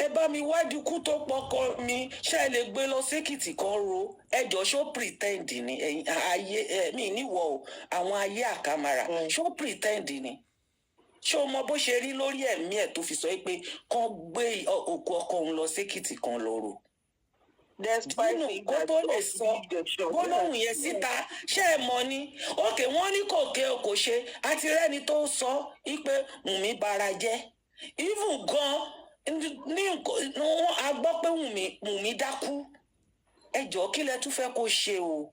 ẹ bá mi wádìí ikú tó pọkọ mi ṣe lè gbé lọ sékìtì kan ro ẹjọ ṣó pretend ni ẹ̀yin ayé mi níwọ o àwọn ayé àkàmàrà ṣó pretend ni ṣé o mọ bó ṣe rí lórí ẹ̀mí ẹ̀ tó fi sọ pé kán gbé òkú ọkọ òun lọ sékìtì kan lọ ro dínú kó tó lè sọ gbólóhùn yẹn síta ṣé ẹ mọ̀ ni òkè wọ́n ní kò ké o kò ṣe àti rẹ́ni tó sọ wípé Wùnmí bara jẹ́ even gan ní a gbọ́ pé Wùnmí dákú ẹ jọ̀ọ́ kí lẹ tún fẹ́ kó ṣe o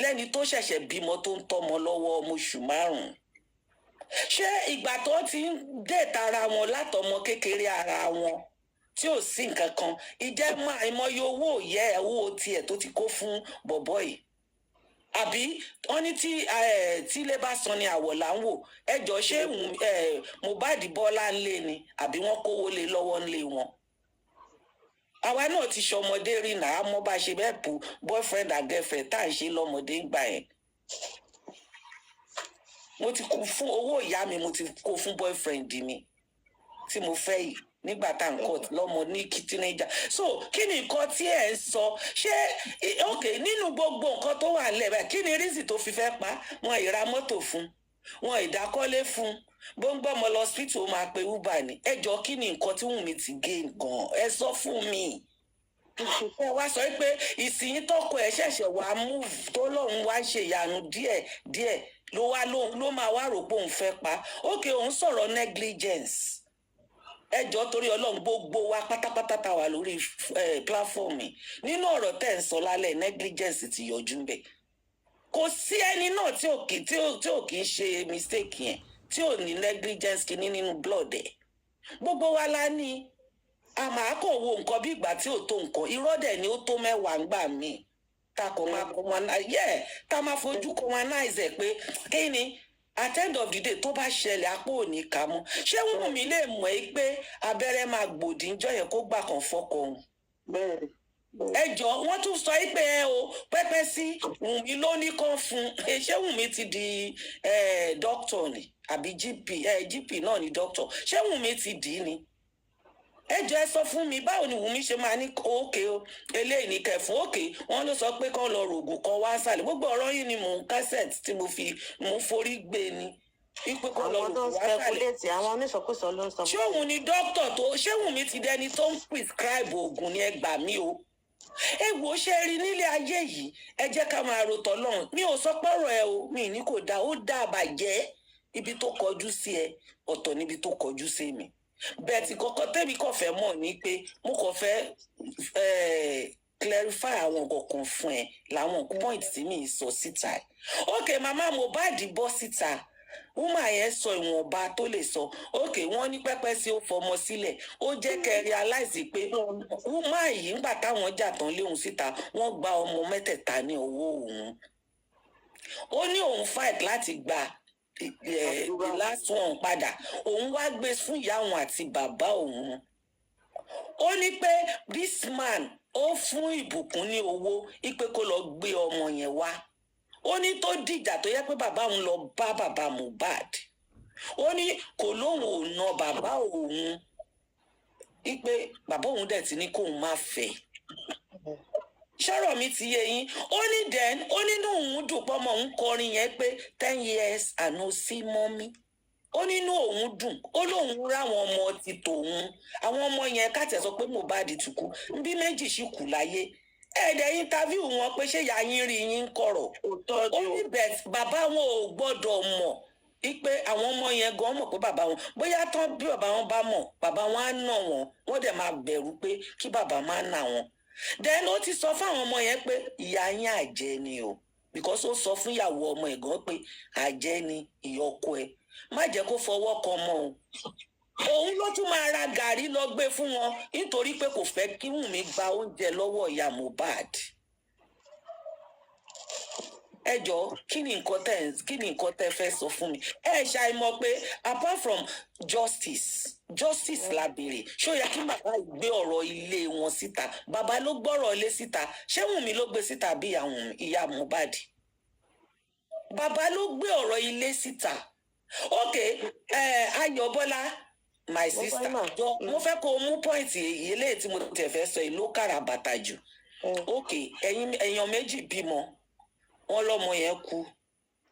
lẹ́ni tó ṣẹ̀ṣẹ̀ bímọ tó ń tọ́mọ lọ́wọ́ ọmọ oṣù 5 ṣé ìgbà tó ti ń dèta ara wọn látọmọ kékeré ara wọn tí ò sí nǹkan kan ìjẹ́ máa ìmọye owó yẹ owó tiẹ̀ tó ti kó fún bọ̀bọ́ yìí àbí wọ́n ní tí ilé bá san ni àwọ̀ là ń wò ẹjọ́ ṣé Mohbad bọ́lá ńlé ni àbí wọ́n kówó lé lọ́wọ́ ńlé wọn àwa náà ti ṣọmọdé rí náà mọ́ bá ṣe bẹ́ẹ̀ pu boyfriend and girlfriend tá à ń ṣe lọ́mọdé gbà yẹn mo ti kú fún owó ìyá mi mo ti kó fún boyfriend mi tí mo fẹ́ yìí nígbà tá à ń court lọ́mọ ní teenager so kí ni nǹkan tí ẹ̀ ń sọ ṣé ok nínú gbogbo nǹkan tó wà nílẹ̀ báyìí kí ni rísì tó fi fẹ́ pa wọn ìra mọ́tò fún wọn ìdákọ́lé fún gbọ́ngbọ́mọ lọ hospital ó máa pe uber ni ẹ jọ kí ni nǹkan tí Wùnmí ti gé nǹkan ẹ sọ fún mi ẹ wá sọ pé ìsìn tọkọ ẹ ṣẹ̀ṣẹ̀ wá move tó lóun wá ṣe ìyanu díẹ̀ ló máa wá rò pé òun fẹ́ pa ok òun sọ̀rọ̀ negligence ẹjọ́ torí Ọlọ́run gbogbo wa pátápátá tá wà lórí platform nínú ọ̀rọ̀ tẹ́ ń sọ lálẹ́ negligence ti yọjú ńbẹ̀ kò sí ẹni náà tí ò kì í ṣe mistake yẹn tí ò ní negligence kìíní nínú blood ẹ̀ gbogbo wa la ní a máa kàn wo nǹkan bí ìgbà tí ò tó nǹkan irọ́ dẹ̀ ni ó tó 10 ńgbà míì ta kò máa ta máa fojú commonize ẹ̀ pé kí ni at the end of the day tó bá ṣẹlẹ̀ apó òní kà mọ́ ṣé Wùnmí lè mọ̀ ẹ́ pé abẹ́rẹ́ máa gbòdì ńjọ́ yẹn kó gbà kàn fọ́kọ òun. ẹ jọ wọ́n tún sọ pé ẹ o pẹ́pẹ́ sí Wùnmí ló ní kàn fún ṣé Wùnmí ti di doctor ni àbí GP náà ni doctor ṣé Wùnmí ti dì í ni. ẹ jọ ẹ sọ fún mi báwo ni Wùnmí ṣe máa ní òkè o eléyìí ní kẹfún òkè wọn ló sọ pé kán lọ rògùn kan wá sàlẹ̀ gbogbo ọ̀rọ̀ yìí ni mò ń cassette tí mo forí gbé ni wípé kán lọ rògùn wá sàlẹ̀. àwọn oníṣọkúsọ ló ń sọ. ṣé òun ni dókítà tó ṣé Wùnmí ti dẹni tó ń prescribe oògùn ni ẹ gbà mí o ẹ wò ó ṣe rí nílé ayé yìí ẹ jẹ́ ká máa ro tọlọ́run mi ò sọ pọ̀rọ̀ ẹ o mi ní kò dáa ó dáa bàjẹ́ ibi tó kọjú sí ẹ ọ̀tọ̀ níbi tó kọjú sí mi bẹ́ẹ̀ tí kọ́kọ́ tẹ́mi kàn fẹ́ mọ̀ ní pé mo kàn fẹ́ clarify àwọn kọ̀ọ̀kan fún ẹ láwọn point tí mi sọ síta ok màmá Mohbad bọ́ síta woman yẹn sọ ìwọ̀nba tó lè sọ ok wọ́n ní pẹ́pẹ́ sí ó fọmọ sílẹ̀ ó jẹ́ kẹ́ realize pé woman yìí ńgbà táwọn jà tán léhùn síta wọ́n gba ọmọ mẹ́tẹ̀ẹ̀ta ní owó òun ó ní òun fight láti gba the last one padà òun wá gbé fún ìyá òun àti bàbá òun ó ní pé this man ó fún ìbùkún ní owó ipe kó lọ gbé ọmọ yẹn wá ó ní tó dìjà tó yẹ pé bàbá òun lọ bá bàbá Mohbad ó ní kò lóun ò na bàbá òun ipe bàbá òun dẹ̀ ti ní kóun má fẹ́ ṣọ́rọ̀ mi ti yé yín ó ní then ó nínú òun dùn pọ́mọ òun kọrin yẹn pé 10 years and no see mommy ó nínú òun dùn ó lóun ráwọn ọmọ ti tòun àwọn ọmọ yẹn káàtẹ̀ sọ pé Mohbad ti kú bí méjì sì kù láyé ẹ̀ẹ́dẹ̀ interview wọn pé ṣé ìyá yín rí yín kọ̀rọ̀ ó ní bẹ́ẹ̀ bàbá wọn ò gbọ́dọ̀ mọ̀ wípé àwọn ọmọ yẹn gan mọ̀ pé bàbá wọn bóyá tán bí bàbá wọn bá mọ̀ bàbá wọn á nà wọ́n dẹ̀ máa bẹ̀rù pé kí bàbá má nà wọn then ó ti sọ fáwọn ọmọ yẹn pé ìyá yín àjẹ́ ni o because ó sọ fún ìyàwó ọmọ ẹ̀ gan pé àjẹ́ ni ìyọkọ ẹ̀ má jẹ́ kó fọwọ́ kan mọ́ o òun ló tún máa ra gàrí lọ gbé fún wọn nítorí pé kò fẹ́ kí Wùnmí gba oúnjẹ lọ́wọ́ ìyá Mohbad ẹ jọ̀ọ́ kí ni nǹkan tẹ́ fẹ́ sọ fún mi ẹ ṣàìmọ̀ pé apart from justice la béèrè ṣó yẹ kí bàbá gbé ọ̀rọ̀ ilé wọn síta bàbá ló gbọ́rọ̀ ilé síta ṣé Wùnmí ló gbé síta bí ìyá Mohbad bàbá ló gbé ọ̀rọ̀ ilé síta ok Ayọ̀bọ́lá my sister mo fẹ́ kó mú point eléyìí tí mo tẹ̀ fẹ́ sọ yìí ló kára bàtà jù. Ok, èèyàn méjì bímọ wọn lọ́mọ yẹn kú,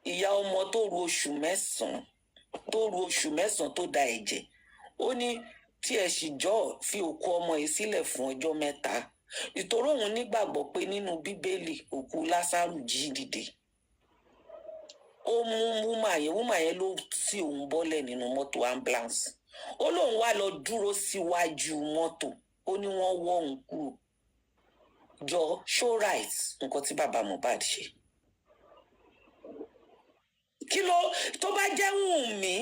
ìyá ọmọ tó ru oṣù mẹ́sàn-án tó da ẹ̀jẹ̀ ó ní tí ẹ sì jọ fi òkú ọmọ yìí sílẹ̀ fún ọjọ́ mẹ́ta ìtorí òun nígbàgbọ́ pé nínú bíbélì òkú Lásárù jí dìde. Ó mú wúmà yẹn ló tì òun bọ́lẹ̀ nínú mọ́tò ambulance. Ó lóun wá lọ dúró síwájú mọ́tò ó ní wọ́n wọ́ òun kúrò. Jọ show right nǹkan tí bàbá Mohbad ṣe. Kí ló tó bá jẹ́ Wunmi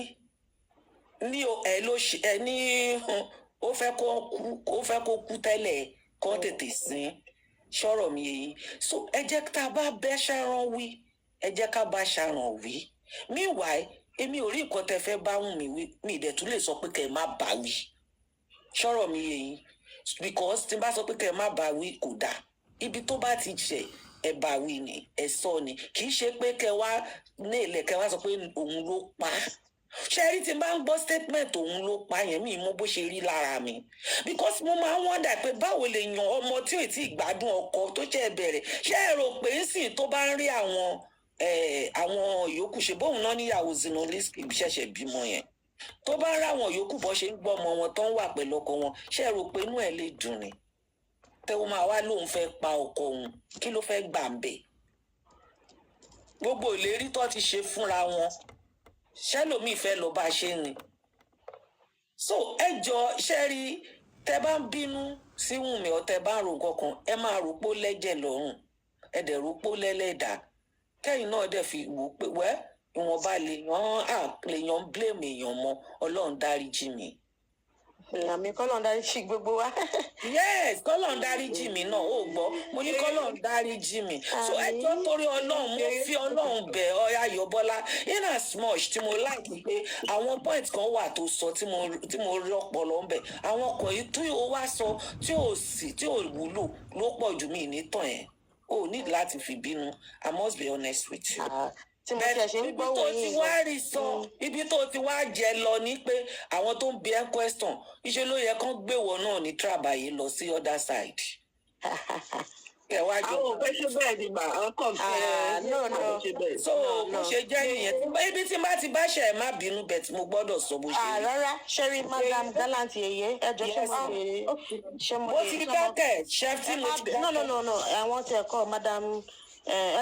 ní ẹ ló ṣe ẹ ní ó fẹ́ kó kú tẹ́lẹ̀ kó tètè sin ṣọ́rọ̀ mi yìí. So ẹ jẹ́ tá a bá bẹ́ Sharon wí ẹ jẹ́ ká bá Sharon wí. Meanwhile èmi ò rí nǹkan tẹ́ fẹ́ bá Wunmi wí mi ìdẹ̀ tún lè sọ pé kẹ́ ẹ má bá wí ṣọ́rọ̀ mi yìí because tí n bá sọ pé kẹ́ ẹ má bá wí kò dáa. Ibi tó bá ti ṣẹ̀ ẹ bá wí ni ẹ sọ ni kì í ṣe pé kẹ́ wá ní ilẹ̀ kẹ́ wá sọ pé òun ló pa á. Ṣé rí tí n bá ń gbọ́ statement òun ló pa yẹn mi mọ̀ bó ṣe rí lára mi because mo máa ń wonder pé báwo lè yan ọmọ tí ò tí ì gbádùn ọkọ tó jẹ́ bẹ̀rẹ̀ ṣé ẹ rò pé ń sìn tó bá ń rí àwọn yòókù ṣe bóun náà níyàwó Zinoleesky ṣẹ̀ṣẹ̀ bímọ yẹn tó bá ń rí àwọn yòókù bọ́ ṣe ń gbọ́ ọmọ wọn tó ń wà pẹ̀lú ọkọ wọn ṣé ẹ rò pé inú ẹ̀ lè dùn ni tẹ́wọ́n máa wá lóun fẹ́ pa ọkọ òun kí ló fẹ́ gbà ń bẹ̀ gbogbo ìlérí tó ti ṣe fúnra wọn ṣẹlòmíì fẹ́ lọ bá ṣe ni. So ẹ jọ ṣe rí tẹ́ bá ń bínú sí Wunmi ọ tẹ́ bá ń ro nǹkan kan ẹ máa rò pó lẹ́jẹ̀ lọ́rùn ẹ dẹ̀ rò pó lẹ́lẹ́dàá kẹ́yìn náà dẹ̀ fi wò pé wẹ́ ìwọ̀nba lèèyàn blame èèyàn mọ́ Ọlọ́run dáríjì mi. Àmì kọ́lọ́n dáríjì gbogbo wa. Yes, kọ́lọ́n dáríjì mi náà ó gbọ́ mo ní kọ́lọ́n dáríjì mi. So ẹjọ́ torí Ọlọ́run mo fi Ọlọ́run bẹ̀ ọ́ Ayọ̀bọ́lá in as much tí mo like pé àwọn point kan wà tó sọ tí mo rí ọpọlọ ń bẹ̀ àwọn ọkọ̀ yìí tí ó wá sọ tí ò wúlò ló pọ̀ jù mí nítàn yẹn o need láti fi bínú I must be honest with you. Ibi tó ti wá rí sọ ibi tó ti wá jẹ lọ ní pé àwọn tó ń bi ẹ́ question iṣẹ́ ló yẹ kán gbéwọ̀ náà ní trabaye lọ sí other side. Àwọn òfin ṣe bẹ́ẹ̀ ni mà á kàn fẹ́ so bó ṣe jẹ́ nìyẹn ibi tí má ti bá ṣe ẹ̀ má bínú bẹ̀ tí mo gbọ́dọ̀ sọ bó ṣe rí. Rárá ṣẹ́rí Madam Gallant yeye ẹjọ́ ṣe mo ti dákẹ́ chef tí mo ti dákẹ́. No àwọn tí ẹ kọ́ Madam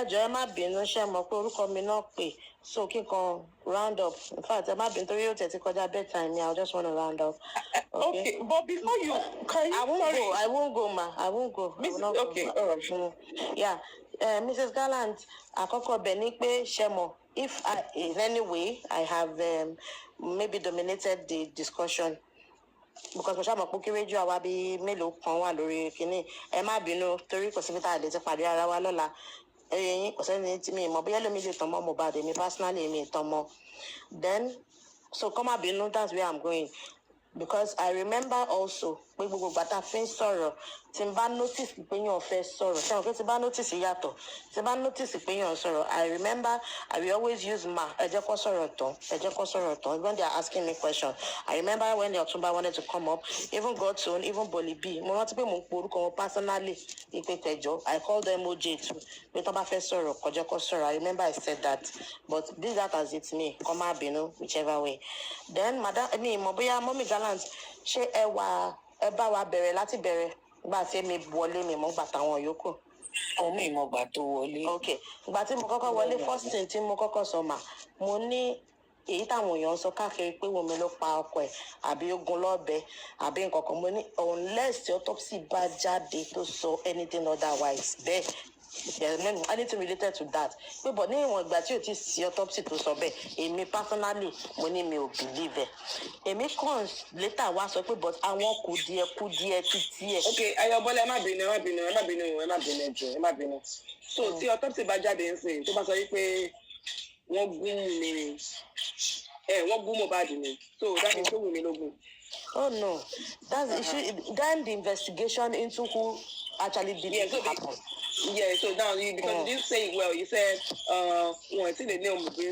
ẹjọ́ ẹ má bínú ṣe mọ̀ pé orúkọ mi náà pè so kíkan round up in fact ẹ má bínú torí yóò tẹ̀sí kọjá bedtime I just want to round up. Okay, but before you can you I won't go ma I won't go. Okay, all right. Yeah, Mrs. Gallant àkọ́kọ́ bẹ̀ ni pé ṣe mọ̀ if in any way I have maybe dominated the discussion because mo ṣàmọ̀ pé kí rédíò àwa bíi mélòó kan wà lórí kínní ẹ má bínú torí kò síbi tá a lè ti pàdé ara wa lọ́la ẹ̀yìn kò sẹ́ni tí mi mọ̀ bóyá lómi lè tàn mọ́ Mohbad mi personally mi tàn mọ́ then so kọ́ má bínú that's where I'm going because I remember also pé gbogbo gbàtà fi ń sọ̀rọ̀ tí n bá notice pé yàn fẹ́ sọ̀rọ̀ ṣé wọn pé tí n bá notice yàtọ̀ tí n bá notice pé yàn sọ̀rọ̀ I remember I will always use ẹ jẹ́ kó sọ̀rọ̀ tán when they are asking me questions I remember when the Ọ̀túnba wanted to come up even Godson even Boli B mo rántí pé mo ń pe orúkọ wọn personally ìpè tẹ̀jọ́ I called them OJ too pé tó bá fẹ́ sọ̀rọ̀ kó jẹ́ kó sọ̀rọ̀ I remember I said that but be that as it may kó má bínú whichever way then madam mi mọ̀ bóyá mọ́mí Gallant ṣé ẹ bá wa bẹ̀rẹ̀ láti bẹ̀rẹ̀ gbà tí mi wọlé mi mọ́ gbà táwọn yòókù. Àwọn mi mọ̀ gbà tó wọlé. Okay, gbà tí mo kọ́kọ́ wọlé first thing tí mo kọ́kọ́ sọ mà mo ní èyí táwọn èèyàn sọ káàkiri pé Wunmi ló pa ọkọ ẹ̀ àbí ogun lọ́bẹ àbí nǹkan kan mo ní unless the autopsy bá jáde tó sọ anything otherwise bẹ́ẹ̀ anything related to that pé bọ̀ ní ìwọ̀n ìgbà tí o ti sí autopsy tó sọ bẹ́ẹ̀ èmi personally mo ní mi ò believe ẹ̀ èmi kàn later wá sọ pé but àwọn kùdìẹ̀ títí ẹ̀. Okay, Ayọ̀bọ́lá ẹ má bínú so tí autopsy bá jáde ń sìn tó bá sọ wípé wọ́n gún Mohbad ni so that is Wunmi ló gún. Oh no, that's the issue. Then the investigation into who actually did Yeah, it so happen. Yeah, so now because you didn't say it well, you said one thing the name of the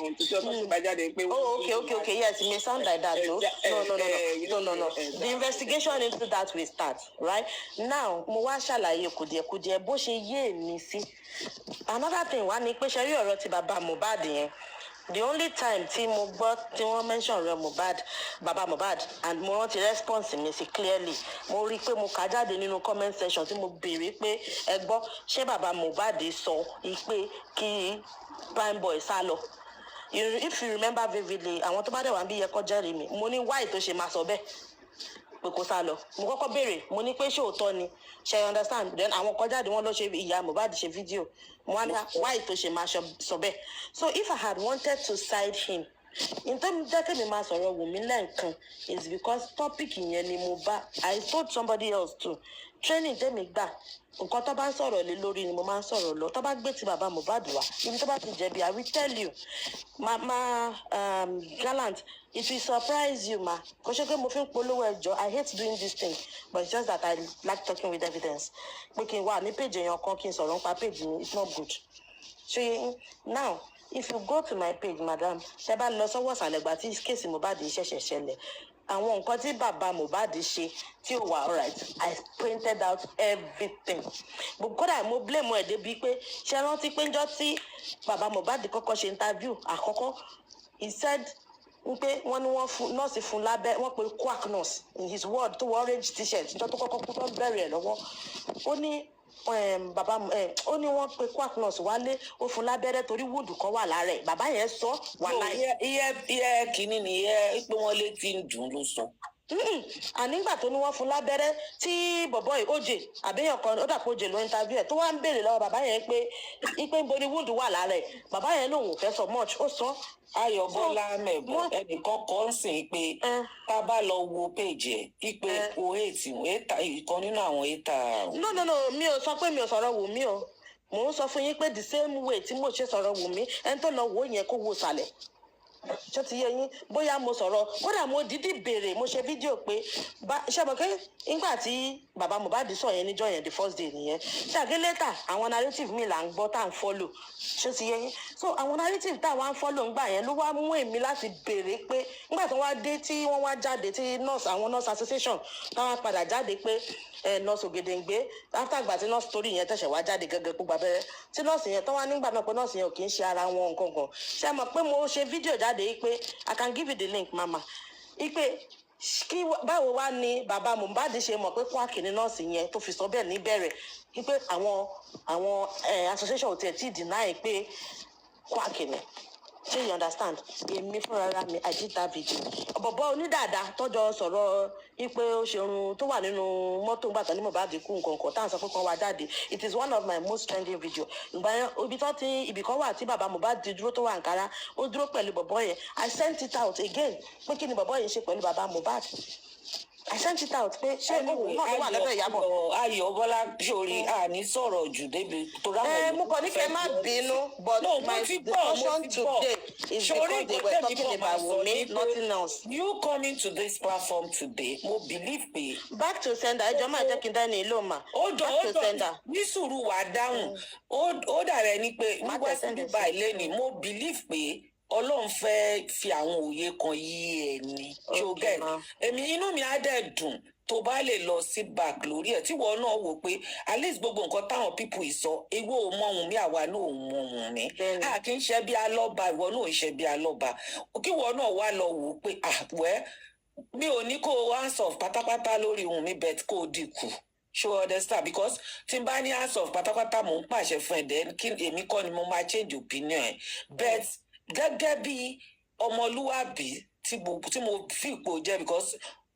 on to talk about Oh, okay. Yes, it may sound like that, though. No. The investigation into that will start, right? Now, mo wá ṣàlàyé kùdìẹ̀kudiẹ bó ṣe yé mi sí. Another thing wá ní pé ṣe rí ọ̀rọ̀ ti bàbá Mohbad yẹn. The only time tí mo gbọ́ tí wọ́n mention ọ̀rọ̀ Mohbad, bàbá Mohbad, and mo rántí response mi sí clearly, mo rí i pé mo kà jáde nínú comment section tí mo béèrè pé ẹ gbọ́ ṣé bàbá Mohbad sọ pé kí prime boy sá lọ. If you remember vividly, àwọn tó bá dẹ̀ wá ń bí yẹ kọ́ jẹ́rìí mi, mo ní why tó ṣe máa sọ bẹ́ẹ̀ pé kó sá lọ. Mo kọ́kọ́ béèrè, mo ní pé ṣé òótọ́ ni, ṣe understand? Then àwọn kan jáde wọ́n lọ ṣe ìyá Mohbad ṣe fídíò. Mo wá ní why tó ṣe máa sọ bẹ́ẹ̀. So if I had wanted to side him, in tó jẹ́ kí mi máa sọ̀rọ̀ Wunmi lẹ́ǹkan is because topic yẹn ni mo bá. I told somebody else too. Training tẹ́mi gbà, nǹkan tó bá ń sọ̀rọ̀ lé lórí ni mo máa ń sọ̀rọ̀ lọ. Tó bá gbé ti bàbá Mohbad wá, ibi tó bá ti jẹ̀bi, I will tell you. Gallant, it will surprise you, ma. Kò ṣe pé mo fi ń polówó ẹjọ́. I hate doing this thing, but it's just that I like talking with evidence. Pé kí n wà ní page èèyàn kan kí n sọ̀rọ̀ nípa page mi, it's not good. So now, if you go to my page, madam, ṣe bá lọ sọ́wọ́ ìsàlẹ̀ tí kéèsì Mohbad ṣẹ̀ṣẹ̀ ṣẹlẹ̀. Àwọn nǹkan tí bàbá Mohbad ṣe tí ò wà alright, I printed out everything. Kódà mo blame ẹ̀ débi pé ṣe rántí pé njọ́ tí bàbá Mohbad kọ́kọ́ ṣe interview àkọ́kọ́, he said pé wọ́n ní wọ́n fún nọ́ọ̀sì fún lábẹ́, wọ́n pe quack nurse in his word tó wọ orange t-shirt njọ́ tó kọ́kọ́ kú tó ń bẹ̀rẹ̀ ẹ̀ lọ́wọ́. Ó ní ó ní wọ́n pe quack nurse wálé, ó fún lábẹ́rẹ́ torí wúdù kan wà lára ẹ̀. Bàbá yẹn sọ wà láyé. iye kìíní ni iye pé wọ́n lé tí ń dùn ló sọ. Ànígbà tó ní wọ́n fún lábẹ́rẹ́ tí bọ̀bọ́ yìí Oje àbẹ́yàn kan ó dàpọ̀ Oje ló interview ẹ̀ tó wá ń béèrè lọ́wọ́ bàbá yẹn pé ibo ni wúdù wà lára ẹ̀. Bàbá yẹn lòun ò fẹ́ sọ much, ó sọ. Ayọ̀ Bọ́lá mẹ̀bọ̀ ẹnìkan kọ́ ń sìn pé tá a bá lọ wo péjì ẹ̀ ipe o ìkan nínú àwọn ètà. No, mi ò sọ pé mi ò sọ̀rọ̀ Wunmi o. Mò ń sọ fún yín pé the same way tí mo ṣe sọ̀rọ̀ Wunmi, ẹni tó lọ wò yẹn kó wo sàlẹ̀. Ṣé ti yé yín? Bóyá mo sọ̀rọ̀, kódà mo dídí béèrè, mo ṣe fídíò pé ṣé mo pé nígbà tí bàbá Mohbad sọ yẹn níjọ́ yẹn the first day nìyẹn. Ṣàgé later àwọn narrative mi là ń gbọ́ tá à ń follow. Ṣé ti yé yín? So àwọn narrative tá à wá ń follow ńgbà yẹn ló wá mú èmi láti béèrè pé nígbà tí wọ́n wá dé tí wọ́n wá jáde tí àwọn nurse association táwọn padà jáde pé nurse Ògèdèǹgbé after ìgbà tí nurse story yẹn tẹ̀sẹ̀ wá jáde gẹ́gẹ́ gbogbo abẹ́rẹ́ tí nurse yẹn tó wá nígbà náà pé nurse yẹn ò kì í ṣe ara wọn nǹkan kan. Ṣé mọ̀ pé mo ṣe fídíò jáde yìí pé I can give you the link mama ipe kí báwo wá ní bàbá Mohbad ṣe mọ̀ pé kwaki ní nọ́ọ̀sì yẹn tó fi sọ bẹ́ẹ̀ níbẹ̀rẹ̀ wípé àwọn association ò tiẹ̀ tí deny pé kwaki ni. Ṣé you understand? Èmi fúnra mi I did that video. Bọ̀bọ̀ onídàáda tọ́jọ́ sọ̀rọ̀ ipe ó ṣerun tó wà nínú mọ́tò gbàtàn ní Mohbad kú nǹkan kan tá à ń sọ pé kan wá jáde. It is one of my most trending video. Ìgbà yẹn ibì kan wà tí bàbá Mohbad ti dúró tó wà Ankara, ó dúró pẹ̀lú bọ̀bọ̀ yẹn. I sent it out again pé kí ni bọ̀bọ̀ yẹn ṣe pẹ̀lú bàbá Mohbad. I sent it out pé ṣé òun náà ló wà lọ́dọ̀ Ìyábọ̀. Ayọ̀ Bọ́lá sórí àní sọ̀rọ̀ jù débi tó ráwọ̀. Mo kàn ní kẹ́ má bínú, but my discussion today is because they were talking about Wunmi, nothing else. You coming to this platform today, mo believe pé. Back to sender, ẹjọ́ máa jẹ́ kí n dání ìlú mà. Ó dọ̀ ní sùúrù wà dáhùn. Ó dàrẹ́ ni pé nígbà tí bíbá ilé ni mo believe pé Ọlọ́run fẹ́ fi àwọn òye kan yí ẹ ní ṣógẹ́ èmi inú mi á dẹ̀ dùn tó bá lè lọ sí back lórí ẹ̀ tí wọ́n náà wò pé at least gbogbo nǹkan táwọn people ìsọ ewu ò mọ Wunmi àwa náà ò mọ Wunmi a kì í ṣe bí alọ́ba ìwọ náà ò ṣe bí alọ́ba kí wọ́n náà wá lọ wò pé àwẹ́ mi ò ní kó o hands off pátápátá lórí Wunmi bet kó o dínkù. Sure, understand because tí n bá ní hands off pátápátá mò ń pàṣẹ fún ẹ̀ then kí èmi kọ́ ni mo máa change opinion ẹ̀ but gẹ́gẹ́ bí ọmọlúwàbí tí mo fi ipò jẹ́ because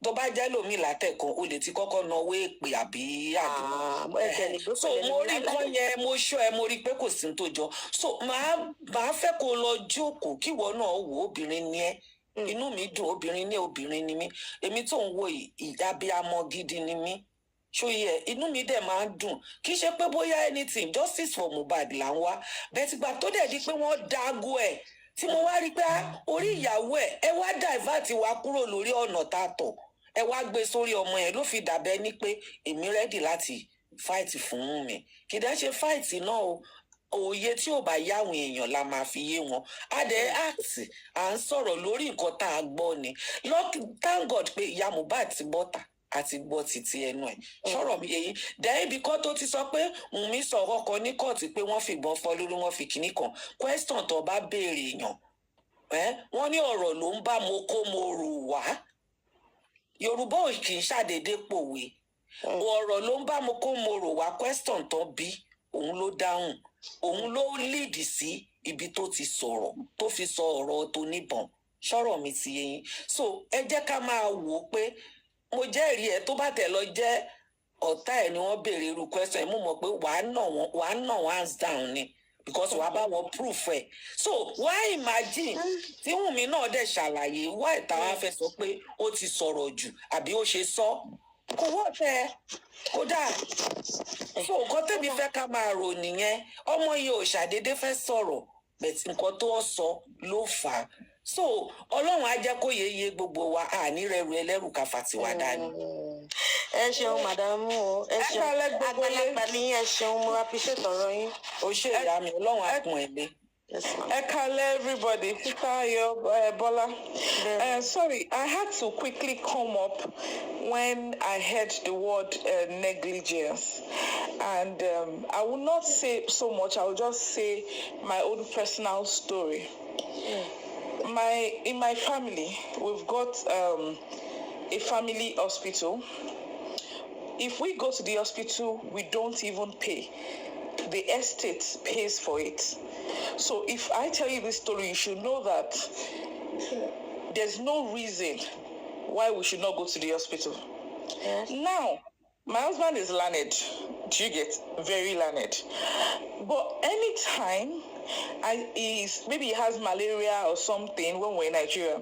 tó bá jẹ́ lómi látẹ̀kọ́ o lè ti kọ́kọ́ náwó èpè àbí àdúgbò so mo rí nǹkan yẹn mo ṣọ́ ẹ mo rí pé kò sí tó jọ so màá fẹ́ kó lọ jókòó kíwọ náà wò obìnrin ni ẹ́ inú mi dùn obìnrin ni mí èmi tó ń wo ìdábíamọ gidi ni mí ṣòye inú mi dẹ̀ máa ń dùn kì í ṣe pé bóyá anything justice for Mohbad là ń wá bẹ́ẹ̀ ti gbà tó dẹ̀ di pé wọ́n dágó ẹ̀ tí mo wá rí pé orí ìyàwó ẹ wá divert wa kúrò lórí ọ̀nà tá a tọ̀ ẹ wá gbé sórí ọmọ ẹ ló fi dàbẹ́ ní pé èmi rẹ́dì láti fight fún Wunmi kì í dá ṣe fight náà o òye tí ò bá yáwọn èèyàn la máa fi yé wọn a dẹ̀ act à ń sọ̀rọ̀ lórí nǹkan tá a gbọ́ ni thank God pé ìyá Mohbad ti bọ́ta àti gbọ́ títí ẹnu ẹ̀ sọ̀rọ̀ mi èyí dẹ́yìn ibi kan tó ti sọ pé Wunmi sọ̀rọ̀ kan ní kóòtù pé wọ́n fìbọn fọ́ lórí wọ́n fi kinní kan question tó bá béèrè èèyàn wọ́n ní ọ̀rọ̀ ló ń bá mo kó mo rò wá Yorùbá ò kì í ṣàdédé pòwe ọ̀rọ̀ ló ń bá mo kó mo rò wá question tó bí òun ló dáhùn òun ló lead sí ibi tó ti sọ̀rọ̀ tó fi sọ ọ̀rọ̀ tó níbọn sọ̀rọ̀ mi ti yé yín so ẹ jẹ́ ká máa wò ó pé mo jẹ́rìí ẹ tó bá tẹ̀ lọ jẹ́ ọ̀tá ẹ̀ ni wọ́n béèrè irú question ẹ̀ mo mọ̀ pé wàá nà wọ́n hands down ni because wàá bá wọn proof ẹ̀ so why imagine tí Wunmi náà dẹ̀ ṣàlàyé why táwa fẹ́ sọ pé ó ti sọ̀rọ̀ jù àbí ó ṣe sọ kò wọ́ tẹ kódà so nǹkan tẹ́mi fẹ́ ká máa rò nìyẹn ọmọ yìí ò ṣàdédé fẹ́ sọ̀rọ̀ bẹ̀tì nǹkan tó sọ ló fà á so Ọlọ́run á jẹ́ kó yeye gbogbo wa àní rẹrù ẹlẹ́rù ká fàtiwá dání. ẹ ṣeun màdàmú o ẹ ṣeun àgbàlagbà ní ẹ ṣeun mo appreciate ọ̀rọ̀ yín. o ṣe ìyá mi Ọlọ́run á kún ẹ lé. Ekale, everybody. Sister Bola. Sorry, I had to quickly come up when I heard the word negligence. And I will not say so much. I will just say my own personal story. In my family, we've got a family hospital. If we go to the hospital, we don't even pay. The estate pays for it. So if I tell you this story, you should know that there's no reason why we should not go to the hospital. Yes. Now, my husband is learned. Do you get? Very learned. But anytime maybe he has malaria or something when we're in Nigeria,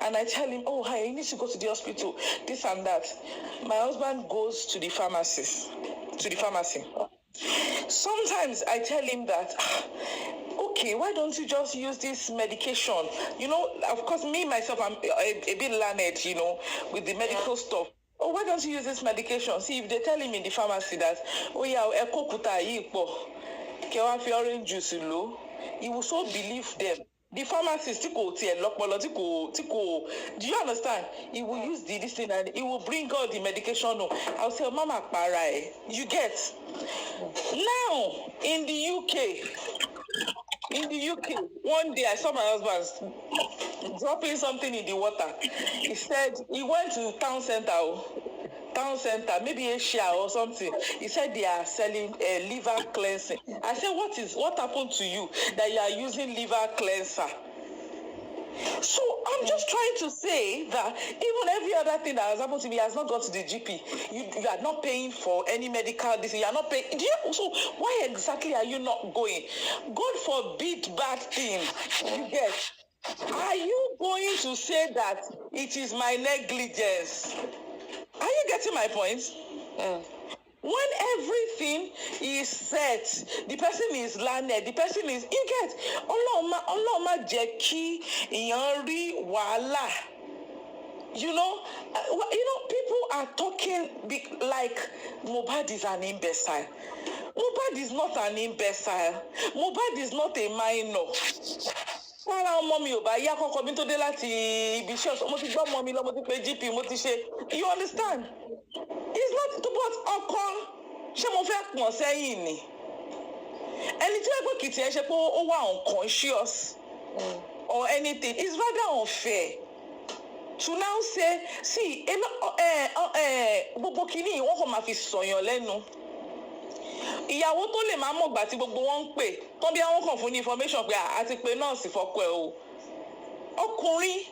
and I tell him, oh, hi, you need to go to the hospital, this and that. My husband goes to the pharmacy. Sometimes I tell him that, okay, why don't you just use this medication? You know, of course, me, myself, I'm a bit learned, you know, with the medical stuff. Oh, why don't you use this medication? See, if they tell him in the pharmacy that, oh yeah, orange juice low, he will so believe them. The pharmacist, do you understand? He will use this thing and he will bring out the medication. I'll say, Mama, para, you get. Now, in the UK, one day I saw my husband dropping something in the water. He said he went to town center, maybe Asia or something. He said they are selling liver cleansing. I said, what happened to you that you are using liver cleanser? So I'm just trying to say that even every other thing that has happened to me has not gone to the GP. You are not paying for any medical disease. You are not paying. So why exactly are you not going? God forbid bad thing. You get. Are you going to say that it is my negligence? Are you getting my point? When everything is set, the person is landed, the person is, you get, Ọlọ́run jẹ́ kí èèyàn rí wàhálà. You know, people are talking like Mohbad is an imbecile. Mohbad is not an imbecile. Mohbad is not a minor. Rárá ọmọ mi ò bá yá kọ́kọ́ mi tó dé láti ibi iṣẹ́ mo ti gbọ́ ọmọ mi lọ mo ti pe GP mo ti ṣe. You understand? It's not to put ọkọ ṣé mo fẹ́ pọ̀n sẹ́yìn ni. Ẹni tí wọ́n pè kìtì ẹ ṣe pé ó wà unconscious or anything is rather unfair to now say see gbogbo kìíní wọ́n kò máa fi sọ̀yàn lẹ́nu. Ìyàwó tó lè máa mọ̀gbà tí gbogbo wọn ń pè tó bí àwọn kan fún ní information pé àti pé nọ́ọ̀sì fọ́kọ ẹ̀ o. Ọkùnrin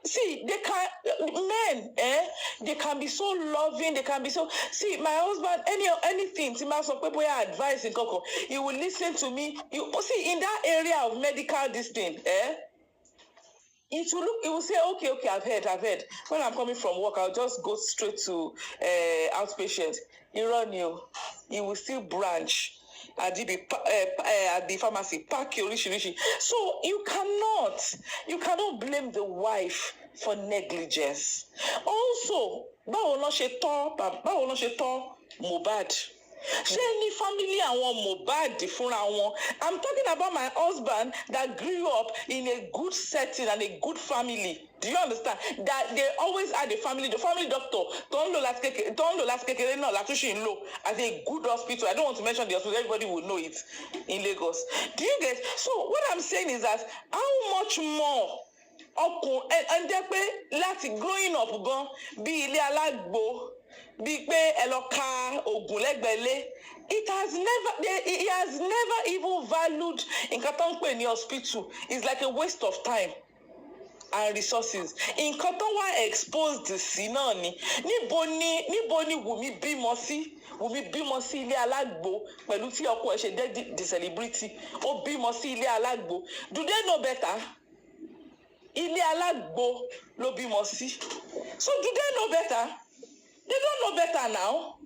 see they can they can be so loving, they can be so see my husband anything tí máa sọ pé bóyá advice nǹkan he will listen to me. You see in that area of medical this thing it will say okay I've heard when I'm coming from work I'll just go straight to outpatient. Irọ́ ni o, he will still branch at the pharmacy pack oríṣiríṣi. So you cannot blame the wife for negligence. Also báwo ló ṣe tọ́ Mohbad? Ṣé ní family àwọn Mohbad fúnra wọn? I'm talking about my husband that grew up in a good setting and a good family. Do you understand? That they always had the family doctor tó ń lò láti kékeré náà látúnṣe ń lò as a good hospital. I don't want to mention the hospital, everybody will know it in Lagos. Do you get? So what I'm saying is that how much more and jẹ́ pé láti growing up gan bí ilé alágbo bíi pé ẹ lọ ka oògùn lẹ́gbẹ̀ẹ́lé he has never even valued nǹkan tó ń pè ní hospital. It's like a waste of time and resources. Nǹkan tó wá exposed sí náà ni níbo ni Wunmi bímọ sí? Wunmi bímọ sí ilé alágbo pẹ̀lú tí ọkọ ẹ̀ ṣe jẹ́ the celebrity. Ó bímọ sí ilé alágbo. Do they know better? Ilé alágbo ló bímọ sí. So do they know better? They don't know better now.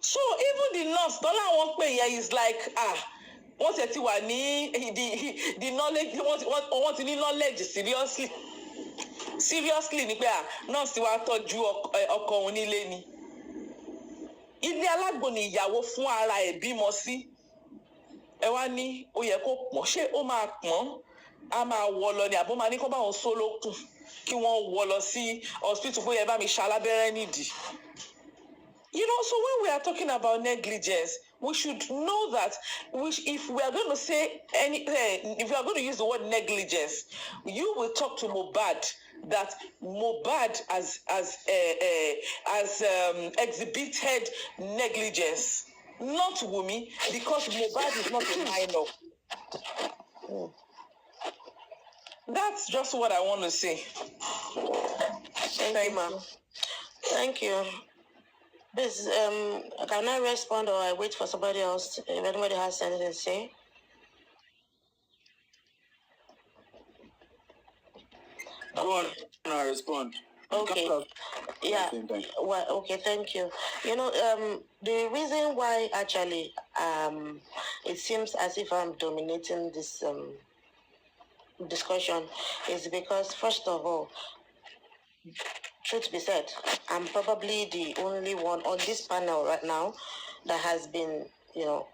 So even the nurse tó láwọn pè yẹn is like wọ́n ti ti wà ní the knowledge wọ́n ti ní knowledge seriously ni pé nurse ti wá tọ́jú ọkọ òun nílé ni. Ilé alágbo ni ìyàwó fún ara ẹ̀ bímọ sí. Ẹ wá ní ó yẹ kó pọ̀n, ṣé ó máa pọ̀n? A máa wọ lọ ni àbó máa ní kó bá wọn só lókùn kí wọ́n wọ lọ sí hospital bóyá ẹ bá mi ṣalábẹ́rẹ́ nídìí. You know, so when we are talking about negligence, we should know that if we are going to say if we are going to use the word negligence, you will talk to Mohbad that Mohbad has exhibited negligence, not Wunmi, because Mohbad is not a minor. That's just what I want to say. Thank you, ma'am. Thank you. This, can I respond or I wait for somebody else? If anybody has anything to say? Go on, I respond. Okay. Yeah. Well, okay, thank you. You know, the reason why actually it seems as if I'm dominating this discussion is because, first of all, truth be said, I'm probably the only one on this panel right now that has been,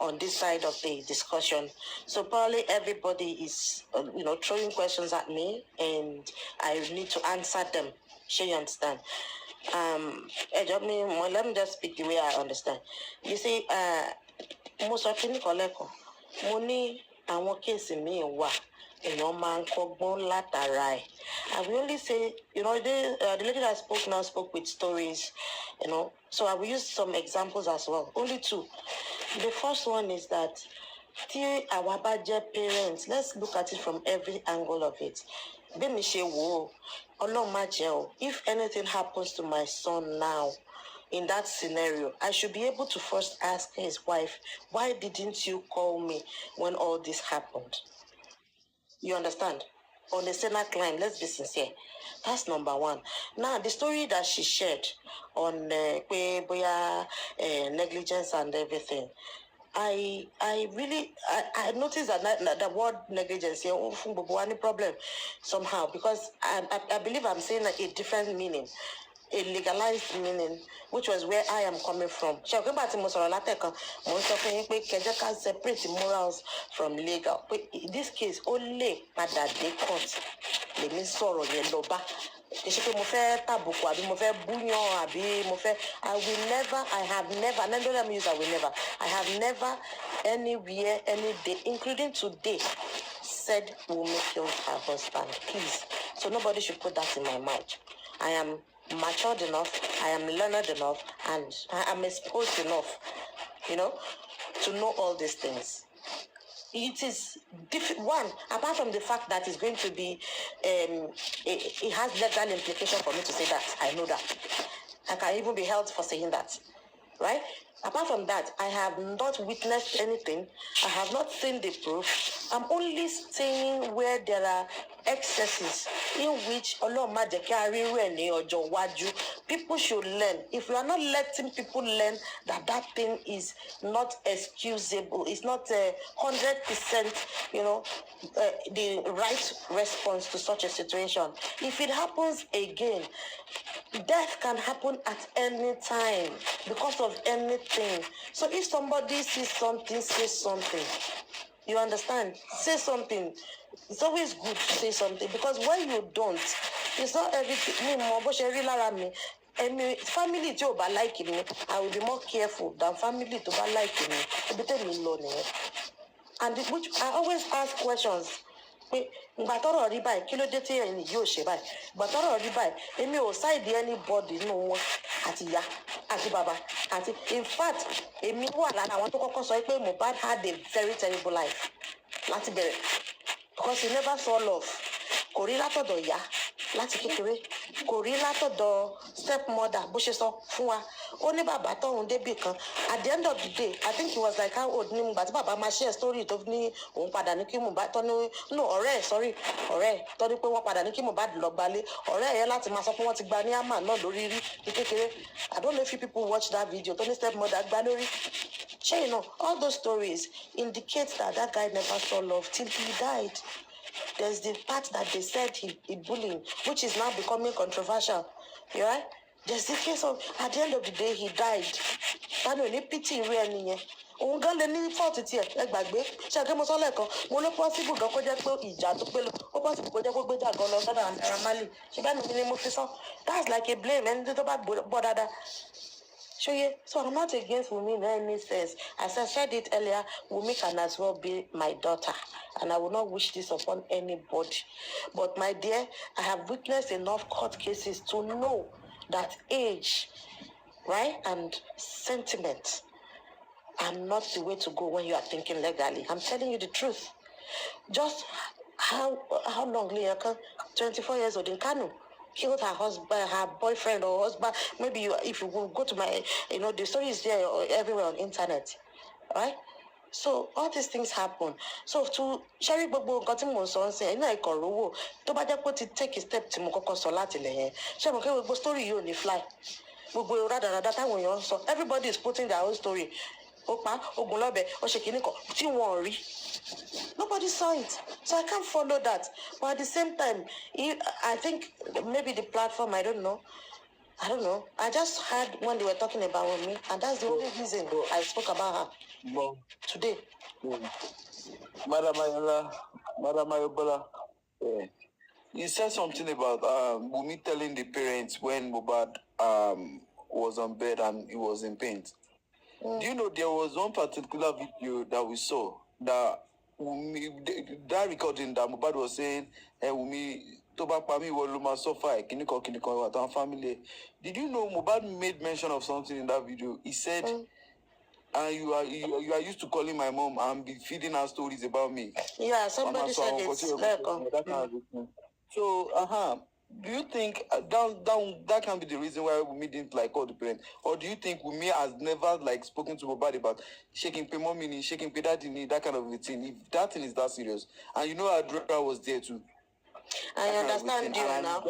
on this side of the discussion. So probably everybody is, throwing questions at me and I need to answer them. Sure, you understand? Let me just speak the way I understand. You see, most of the money and what case in me, man, I will only say, the lady that spoke with stories, so I will use some examples as well. Only two. The first one is that our budget parents, let's look at it from every angle of it. If anything happens to my son now, in that scenario, I should be able to first ask his wife, why didn't you call me when all this happened? You understand? On the Senate line, let's be sincere. That's number one. Now, the story that she shared on negligence and everything, I noticed that the word negligence here, any problem somehow, because I believe I'm saying a different meaning. A legalized meaning, which was where I am coming from. Separate morals from legal. But in this case, only pada de court. Let me sorrow ye loba. I have never, anywhere, any day, including today, said Wunmi killed her husband. Please. So nobody should put that in my mouth. I am matured enough, I am learned enough, and I am exposed enough, to know all these things. It is one, apart from the fact that it's going to be, it has legal implication for me to say that. I know that. I can even be held for saying that, right? Apart from that, I have not witnessed anything. I have not seen the proof. I'm only staying where there are excesses in which people should learn. If we are not letting people learn that thing is not excusable, it's not 100%, the right response to such a situation. If it happens again, death can happen at any time because of anything. So if somebody sees something, say something. You understand? Say something. It's always good to say something, because when you don't, it's not everything. Family tí ò bá like me, I will be more careful than family tó bá like me. And which I always ask questions. Ìgbà tọ́rọ̀ rí báyìí, kí ló dé tí ẹni yóò ṣe báyìí? Ìgbà tọ́rọ̀ rí báyìí, èmi ò side anybody nínú wọn, àti ìyá àti bàbá àti, in fact, èmi wà lára àwọn tó kọ́kọ́ sọ pé Mohbad had a very terrible life láti bẹ̀rẹ̀, because he never saw love. Kò rí látọ̀dọ̀ ìyá láti kékeré, kò rí látọ̀dọ̀ stepmother bó ṣe sọ fún wa. Ó ní bàbá tóun débì kan. At the end of the day, I think he was like, how old ni Mohbad tí bàbá máa share story tó ní òun padà ní kí Mohbad tó ní, no, ọ̀rẹ́ tó ní pé wọ́n padà ní kí Mohbad lọ gbalé. Ọ̀rẹ́ yẹn láti máa sọ pé wọ́n ti gba ní àmà náà lórí rí ní kékeré. I don't know if you people watch that video tó ní stepmother gbá lórí. Ṣé all those stories indicate that guy never saw love till he died. There's the part that they said he bullying, which is now becoming controversial. You right? There's the case of, at the end of the day, he died. I don't need pity really. Òun gan lè ní fault tiẹ̀, ẹ gbàgbé. Ṣé àgbẹ̀ mo sọ lẹ́ẹ̀kan, mo ló possible gan kó jẹ́ pé ìjà tó pé ó possible kó jẹ́ kó gbé jà gan lọ sọ́dọ̀ Naira Marley. Ṣé bẹ́ẹ̀ ni mo fi sọ? That's like a blame, ẹni tó bá gbọ́ dáadáa. So I'm not against Wunmi in any sense. As I said it earlier, Wunmi can as well be my daughter, and I will not wish this upon anybody. But my dear, I have witnessed enough court cases to know that age, right, and sentiment are not the way to go when you are thinking legally. I'm telling you the truth. Just how long, Leaka? 24 years old in Kano. Killed her husband, her boyfriend or husband. Maybe if you go to my, the story is there everywhere on internet, right? So all these things happen. So to Sherry Bobo got him on something, and I call Rowo. To bad put it take a step to Mokoko Solati Lehe. Sherry will story you on the fly. We go rather that when you also everybody is putting their own story. Opa, Ogunlobe, Oshekiniko, you worry. Nobody saw it. So I can't follow that. But at the same time, I think maybe the platform, I don't know. I just heard when they were talking about me, and that's the only reason I spoke about her today. Madam Ayobola, you said something about Wunmi telling the parents when Mohbad was on bed and he was in pain. Do you know there was one particular video that we saw that that recording that Mohbad was saying, "Hey, Wunmi, to back me will suffer. Kiniko, family." Did you know Mohbad made mention of something in that video? He said, "You are used to calling my mom and be feeding her stories about me." Yeah, somebody said it. So, do you think that can be the reason why Wunmi didn't call the parents? Or do you think Wunmi has never spoken to Mohbad about shaking pay mommy, shaking pay daddy, that kind of a thing? If that thing is that serious, and Adra was there too. I understand you now.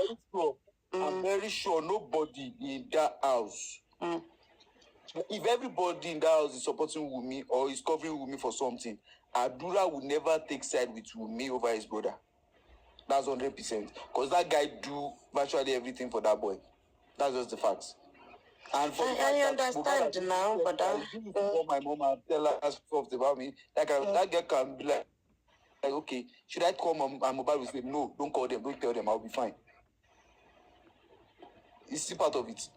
I'm very sure nobody in that house. If everybody in that house is supporting Wunmi or is covering Wunmi for something, Adura will never take side with Wunmi over his brother. That's 100%. Because that guy do virtually everything for that boy. That's just the facts. And for I understand now, but call my mom and tell her stuff about me. That girl can be like, okay, should I call mom? And Mohbad will say, no, don't call them, don't tell them, I'll be fine. It's still part of it.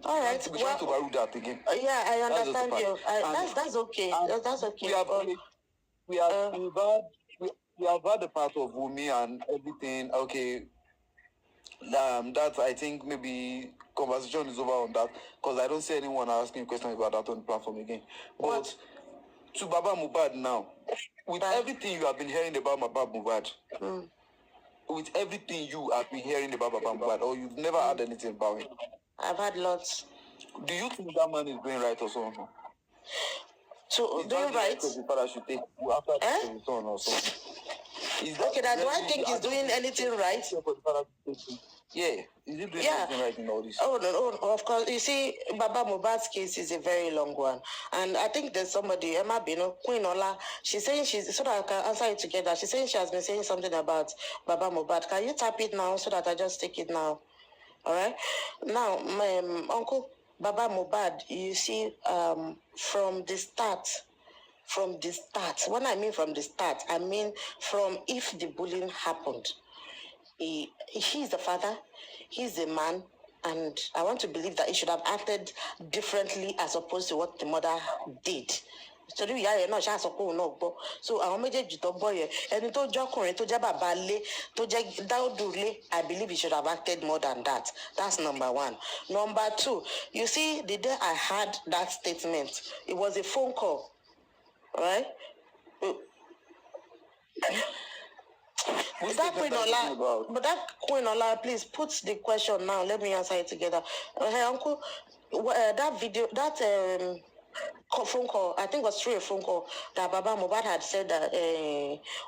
All right. Trying to borrow that again. Yeah, I understand you. That's okay. That's okay. We have had the part of Wunmi and everything. Okay, that I think maybe conversation is over on that because I don't see anyone asking questions about that on the platform again. But to Baba Mohbad now, with everything you have been hearing about Baba Mohbad, with everything you have been hearing about Baba Mohbad, or you've never heard anything about him? I've had lots. Do you think that man is doing right or something? So doing right? Because the father should take you after the son or something. Okay, now do I think he's doing anything right? Yeah, is he doing Yeah. anything right in all this? Oh, no, of course. You see, Baba Mohbad's case is a very long one. And I think there's somebody, Emma Bino, Queen Ola, she's saying so that I can answer it together. She's saying she has been saying something about Baba Mohbad. Can you tap it now so that I just take it now? All right. Now, my uncle Baba Mohbad, you see, from the start, when I mean from the start, I mean from if the bullying happened. He's the father, he's the man, and I want to believe that he should have acted differently as opposed to what the mother did. Torí ìyá rẹ̀ náà ṣáà sọ pé òun náà gbọ́. So àwọn méjèèjì tó gbọ́ yẹn, ẹni tó jọ́kùnrin tó jẹ́ bàbá lé, tó jẹ́ dáódù lé, I believe he should have acted more than that. That's number one. Number two, you see, the day I heard that statement, it was a phone call, right? That Queen Ola, please put the question now. Let me answer it together. Hey, uncle, that video, that phone call, I think it was through a phone call that Baba Mohbad had said that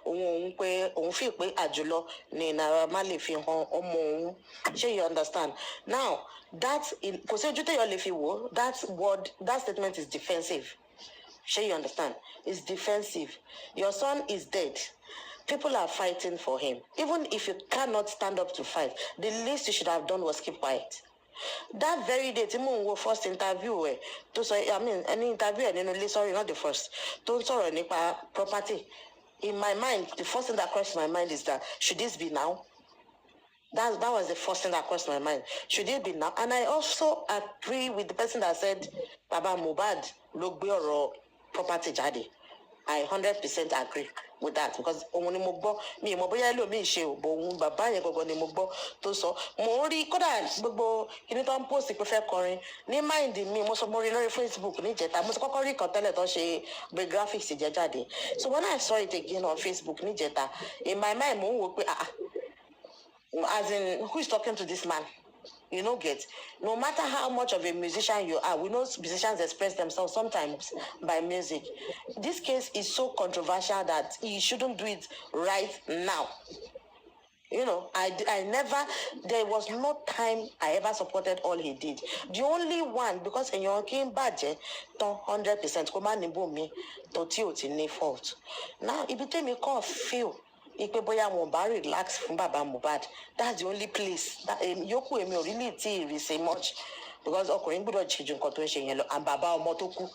òun fi pé àjùlọ ni Naira Marley fi hàn ọmọ òun. Ṣé you understand? Now, that kò sí ojú téèyàn lè fi wò, that statement is defensive. Ṣé you understand? It's defensive. Your son is dead. People are fighting for him. Even if you cannot stand up to fight, the least you should have done was keep quiet. That very day, Timu first interview, any interview, sorry, not the first. Don't sorry, nipa property. In my mind, the first thing that crossed my mind is that, should this be now? That was the first thing that crossed my mind. Should it be now? And I also agree with the person that said, Baba Mohbad, look be your property jade. I 100% agree with that because òun ni mo gbọ́ mi ìmọ̀ bóyá ẹlòmíì ṣe ò bò òun bàbá yẹn gbogbo ni mo gbọ́ tó sọ mo ń rí kódà gbogbo kíní tó ń post pé fẹ́ kọrin ní mind mi mo rí lórí Facebook níjẹta mo ti kọ́kọ́ rí kan tẹ́lẹ̀ tó ṣe gbé graphics jẹ jáde so when I saw it again on Facebook níjẹta in my mind mo ń wò pé as in who is talking to this man? You know, no matter how much of a musician you are, we know musicians express themselves sometimes by music. This case is so controversial that he shouldn't do it right now. You know, there was no time I ever supported all he did. The only one, because in your king budget, 100% command me to fault. Now, if you tell me call feel. Ipe bóyá wọn bá relax fún Baba Mohbad, that's the only place that yòókù èmi ò really tí say much because ọkùnrin gbọ́dọ̀ ṣe ju nǹkan tó ń ṣe yẹn lọ and bàbá ọmọ tó kú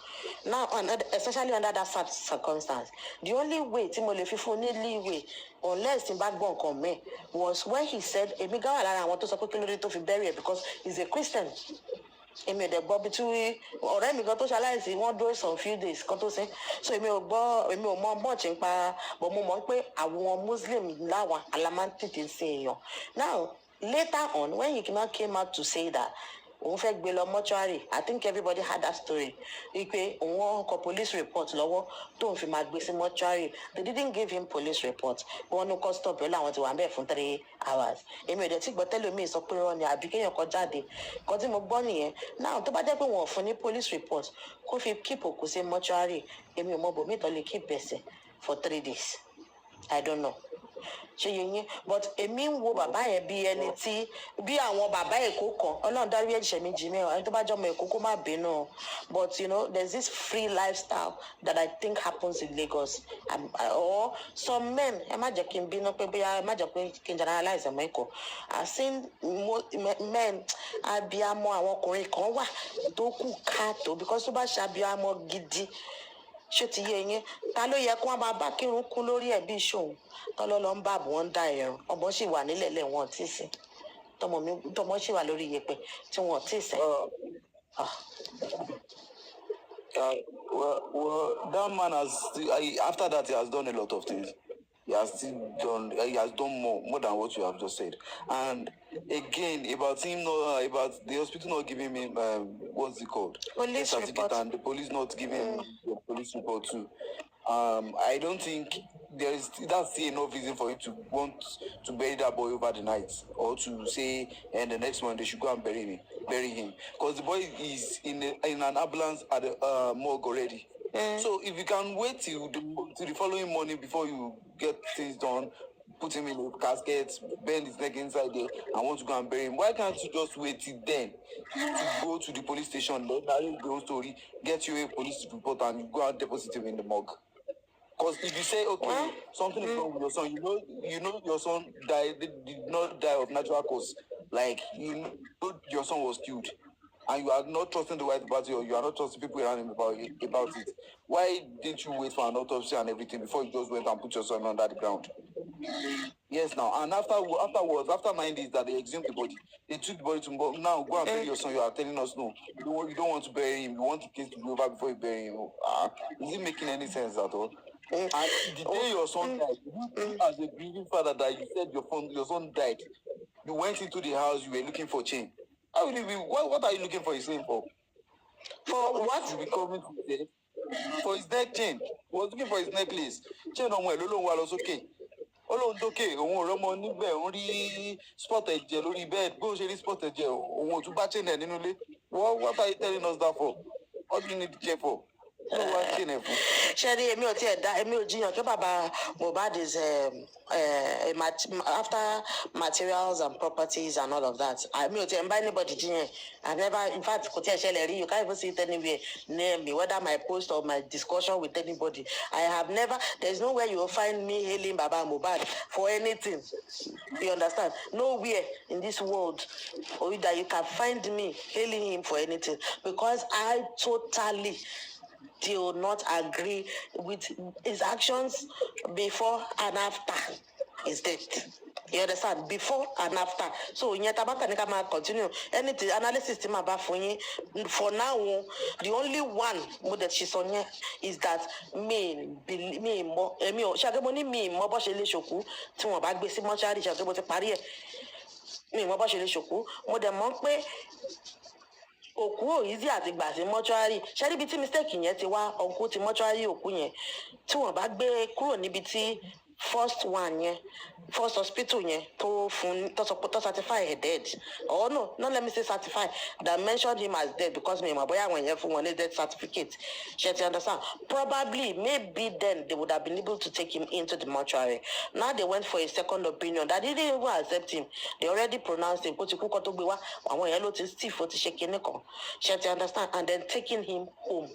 now especially under that sad circumstance the only way tí mo lè fi fún ní leeway unless tí n bá gbọ́ nǹkan mẹ́ was when he said èmi gáwà lára àwọn tó sọ pé kí ló dé tó fi bury ẹ̀ because he's a Christian. Èmi ò dẹ̀ gbọ́ bí tí ọ̀rẹ́ mi kan tó ṣaláìsí wọ́n dúró some few days kan tó sin so èmi ò mọ much nípa but mo mọ̀ pé àwọn Muslim láwọn alamantiti sin èèyàn now later on when he now came out to say that òun fẹ́ gbé lọ mortuary I think everybody had that story wípé òun kọ police report lọ́wọ́ tóun fi máa gbé sí mortuary they didn't give him police report wọn ní kọ́ stop pẹ̀lú àwọn tí wà ń bẹ̀ fún 3 hours èmi ò dẹ̀ tí gbọ́ tẹ́lómi sọ pé rọ́ọ̀nì àbí kéèyàn kan jáde kan tí mo gbọ́ nìyẹn now tó bá jẹ́ pé wọn ò fún ní police report kó fi keep òkú sí mortuary èmi ò mọ bòmí tó lè keep ẹsẹ̀ for 3 days I don't know. Ṣé yẹn but èmi ń wo bàbá yẹn bí ẹni tí bí àwọn bàbá Èkó kan Ọlọ́run dárí ẹ̀jẹ̀ mi jì mí ẹni tó bá jọmọ Èkó kó má bínú but you know there's this free lifestyle that I think happens in Lagos or some men ẹ má jẹ́ kí n bínú pé bóyá ẹ má jẹ́ pé kí n generalize ọmọ Èkó I've seen men abiyamọ àwọn ọkùnrin kan wà tó kù káàtó because tó bá ṣe abiyamọ gidi ṣé ti yé yín ta ló yẹ kó wọn máa bá kírun kú lórí ẹ bí ìṣòwò tọlọlọ ń bá bọ wọn dá ẹrùn ọmọ sì wà nílẹ̀lẹ̀ wọn tí ì sìn tọmọ sì wà lórí iyẹ̀pẹ̀ tí wọn tí ì sìn. Well, that man has after that he has done a lot of things. He has done more than what you have just said. And again, about him not about the hospital not giving him what's it called? Police report. And the police not giving him the police report too. I don't think that's enough reason for him to want to bury that boy over the night or to say and the next one they should go and bury him because the boy is in an ambulance at the morgue already. So if you can wait till the following morning before you get things done, put him in a casket, bend his neck inside there, and want to go and bury him. Why can't you just wait till then to go to the police station, narrate the whole story, get you a police report, and you go and deposit him in the morgue? Because if you say, okay, something is wrong with your son, you know your son did not die of natural cause. Like, you know your son was killed, and you are not trusting the white party, or you are not trusting people around him about it. Why didn't you wait for an autopsy and everything before you just went and put your son under the ground? Yes, now, and afterwards, after 9 days that they exhumed the body, they took the body to now go and bury your son. You are telling us no, you don't want to bury him. You want the case to be over before you bury him. Is it making any sense at all? And the day your son died, you as a grieving father that you said your son died, you went into the house, you were looking for chain. How will you be? What are you looking for his chain for? For what? You be coming to say for his neck chain. He was looking for his necklace. Chain on well, was okay. Olóhùn dókè òun ò rọ́mọ níbẹ̀ òun rí spot ẹ̀jẹ̀ lórí bed bó ṣe rí spot ẹ̀jẹ̀ òun ò tún bá chain ẹ̀ nínú ilé. What are you telling us that for? What do you need the chain for? Sherry, èmi ò tiẹ̀ dá èmi ò jiyàn pé bàbá Mohbad is after materials and properties and all of that. Mi ò tiẹ̀ ń bá anybody jiyàn. I never, in fact, kò tiẹ̀ ṣẹlẹ̀ rí. You can't even see it anywhere near me, whether my post or my discussion with anybody. I have never. There's nowhere you will find me hailing Baba Mohbad for anything. You understand? Nowhere in this world or that you can find me hailing him for anything, because I totally do not agree with his actions before and after his death. You understand? Before and after. So in Yatabaka continue. Anything analysis for now, the only one that she's on here is that me more Shagamoni me more Boshele Shoku, to back basic mortuary Shagabo to Paris. Me more Boshele Shoku, more than Monkwe. Òkú ò easy àti gbà sí mọ́ṣúárì ṣẹ́rí ibi tí mistake yẹn ti wá òkú ti mọ́ṣúárì òkú yẹn tí wọ́n bá gbé kúrò níbi tí first hospital yẹn tó fún tó certify her dead, or no, not let me say certify, that mentioned him as dead, because me bóyá àwọn yẹn fún wọn ní death certificate. Ṣé ti understand? Probably maybe then they would have been able to take him into the mortuary. Now they went for a second opinion that they didn't even accept him. They already pronounced him kó ti kú kó tó gbé wá àwọn yẹn ló ti stiff ó ti ṣe kinní kan. Ṣé ti understand? And then taking him home.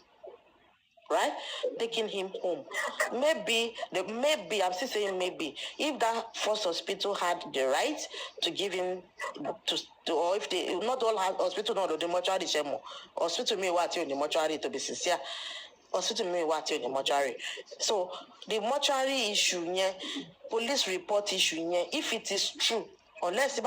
Right? Taking him home. Maybe, I'm still saying maybe, if that first hospital had the right to give him, or if they, not all hospital, not the mortuary, hospital may want you in the mortuary, to be sincere. Hospital may want you in the mortuary. So, the mortuary issue, police report issue, if it is true, unless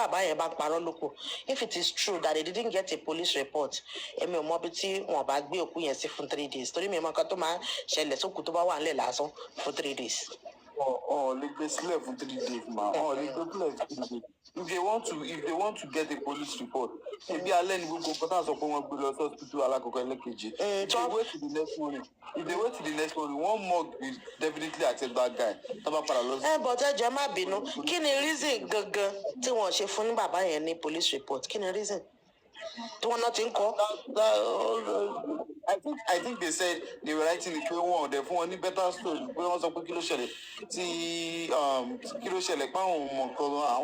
if it is true that they didn't get a police report, emi o mo bi tí wọ́n bá gbé òkú yẹn sí fún 3 days. Torí mi mọ̀ kan tó máa ṣẹlẹ̀ sókú tó bá wà nílẹ̀ lásán for 3 days. Lè gbé sílẹ̀ fún 3 days ma. Lè gbé sílẹ̀ fún 3 days. If they want to get a police report, maybe alẹ́ ni gbogbo nǹkan tá a sọ pé wọ́n gbé lọ sí hospital alákọ̀ọ́kọ́ ẹlẹ́kejì. If they wait till the next morning, one Morgue will definitely accept that guy. Tábà padà lọ sí. But ẹ jọ̀ọ́ má bínú, kí ni reason gangan tí wọ́n ṣe fún bàbá yẹn ní police report? Kí ni reason? Tí wọ́n náà ti ń kọ́. I think they said they were writing it pé wọ́n ọ̀dẹ̀ fún wọn ní better story pé wọ́n sọ pé kí ló ṣẹlẹ̀ pé àwọn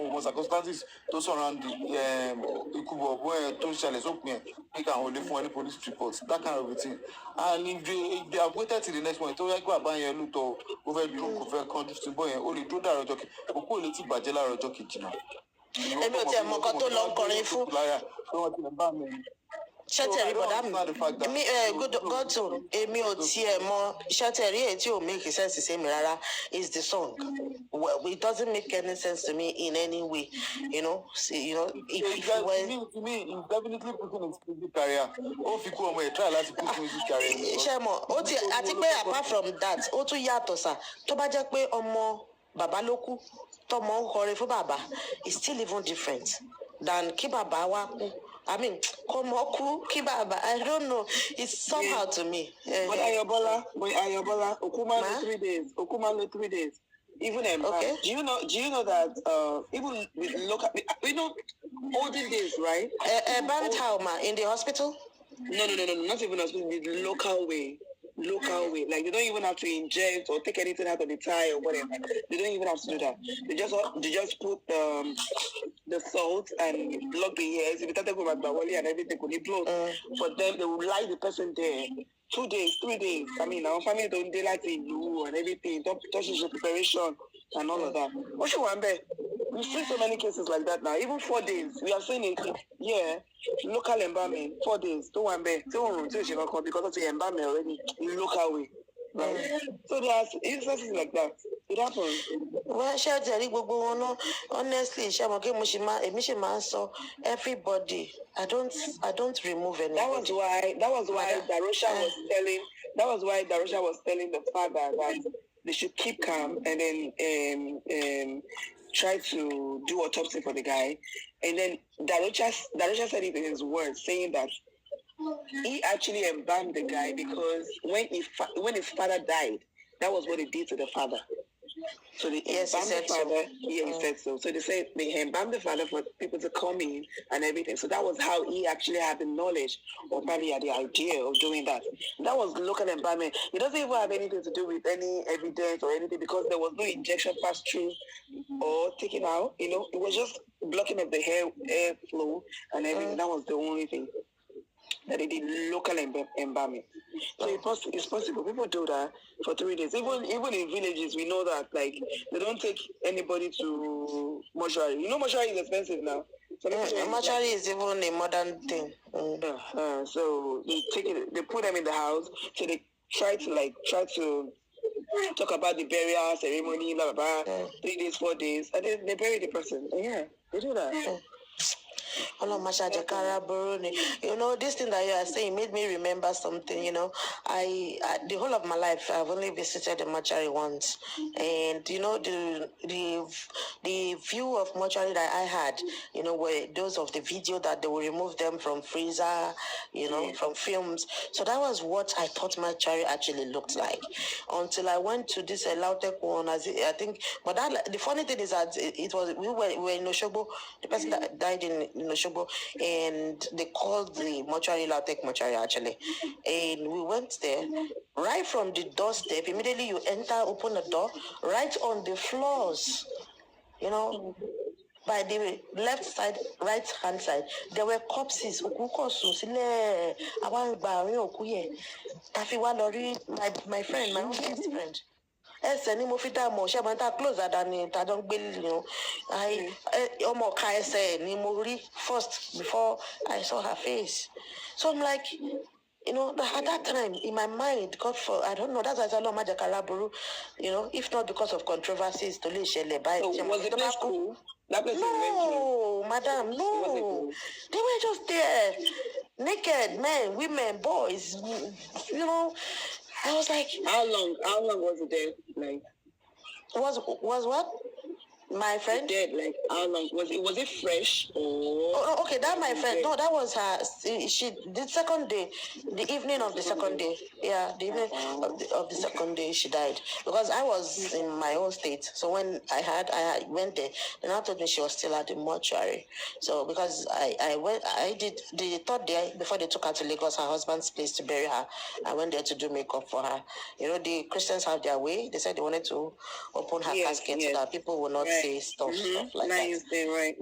ọmọ circumstances tó surround ikú bọ̀bọ̀ ẹ̀ tó ṣẹlẹ̀ sópin ẹ̀ pé káwọn olè fún wọn ní police report, that kind of a thing. And if they have waited till the next morning tó yẹ kí bàbá yẹn lóòótọ́ ó fẹ́ dúró kò fẹ́ kánjú sí bọ́ yẹn ó lè dúró dàrọ̀ ọjọ́ kejì òkú ò lè ti bàjẹ́ láàárọ̀ ọjọ́ kejì náà. Èmi ò tiẹ̀ mọ̀ nǹkan tó lọ ń kọrin fún. Ṣẹ́tẹ̀rí bọ̀dá mi gọ́tò èmi ò tiẹ̀ mọ̀ ṣẹ́tẹ̀rí èyí tí ò make sense sí mi rárá is the song. Well, it doesn't make any sense to me in any way, if to me he's definitely putting his music career. Ó fi kú ọmọ ẹ̀ try láti put music career. Ṣé mọ̀ ó ti àti pé apart from that ó tún yàtọ̀ sá tó bá jẹ́ pé ọmọ bàbá ló kú tọmọ ń kọrin fún bàbá is still even different than kí bàbá wá kú. I mean, Komoku, Kibaba, I don't know. It's somehow to me. But Ayobola, Okuma 3 days. Okuma 3 days. Even okay. Do you know that even with local, olden days, right? Buried how, ma? In the hospital? No, not even hospital. The local way. local way. Like they don't even have to inject or take anything out of the thigh or whatever. They don't even have to do that. They just put the salt and block the ears. If it go back and everything could be blocked. For them, they will lie the person there 2 days, 3 days. I mean, our family don't they like to do and everything, don't touch the preparation and all of that. What you want, babe? We've seen so many cases like that now. Even 4 days, we have seen it. Yeah, local embalming, 4 days. Don't want babe. Don't because of the embalming already in local way. Right? So there's instances like that. It happens. Well, honestly, so everybody. I don't remove anybody. That was why Darosha was telling the father that they should keep calm and then try to do autopsy for the guy. And then Darosha said it in his words, saying that he actually embalmed the guy because when his father died, that was what he did to the father. So they embalmed the father. Yeah, he said so. So they said they embalmed the father for people to come in and everything. So that was how he actually had the knowledge or probably had the idea of doing that. That was local embalming. It doesn't even have anything to do with any evidence or anything because there was no injection passed through or taken out. You know, it was just blocking of the air flow and everything. That was the only thing that they did local embalming. So it's possible. People do that for 3 days. Even in villages, we know that like they don't take anybody to mortuary. You know, mortuary is expensive now. So mortuary is even a modern thing. So they take it. They put them in the house. So they try to talk about the burial ceremony, blah blah blah. 3 days, 4 days, and then they bury the person. Yeah, they do that. You know, this thing that you are saying made me remember something. You know, I the whole of my life I've only visited the mortuary once, and you know the view of mortuary that I had, you know, were those of the video that they will remove them from freezer, you know, from films. So that was what I thought mortuary actually looked like, until I went to this Lautech one. I think, but that the funny thing is that we were in Oshobo. The person that died in Oshobo, and they called the mortuary Lautech mortuary actually, and we went there. Right from the doorstep, immediately you enter, open the door, right on the floors, you know, by the left side, right hand side, there were corpses. My friend, my own best friend. Ni mo fi dá mọ̀ ṣé máa ta close àdá ni ta jọ ń gbé you know ọmọ ọ̀ka ẹsẹ̀ ni mo rí first before I saw her face. So I'm like, you know, at that time in my mind, God for I don't know, that's why I said Lord Maja Kalaburu, you know, if not because of controversies to Lishele by so was it that cool? That place no, madam, no. They were just there. Naked men, women, boys, you know. I was like, how long was it there? Like, was what? My friend? Dead, like how long was it? Was it fresh or? Oh, okay, that my friend. No, that was her. She the second day, the evening of the second day. Yeah, the evening of the second day she died because I was in my own state. So when I went there, they now told me she was still at the mortuary. So because I did the third day before they took her to Lagos, her husband's place to bury her. I went there to do makeup for her. You know, the Christians have their way. They said they wanted to open her casket so that people will not say stuff like nice that. Right.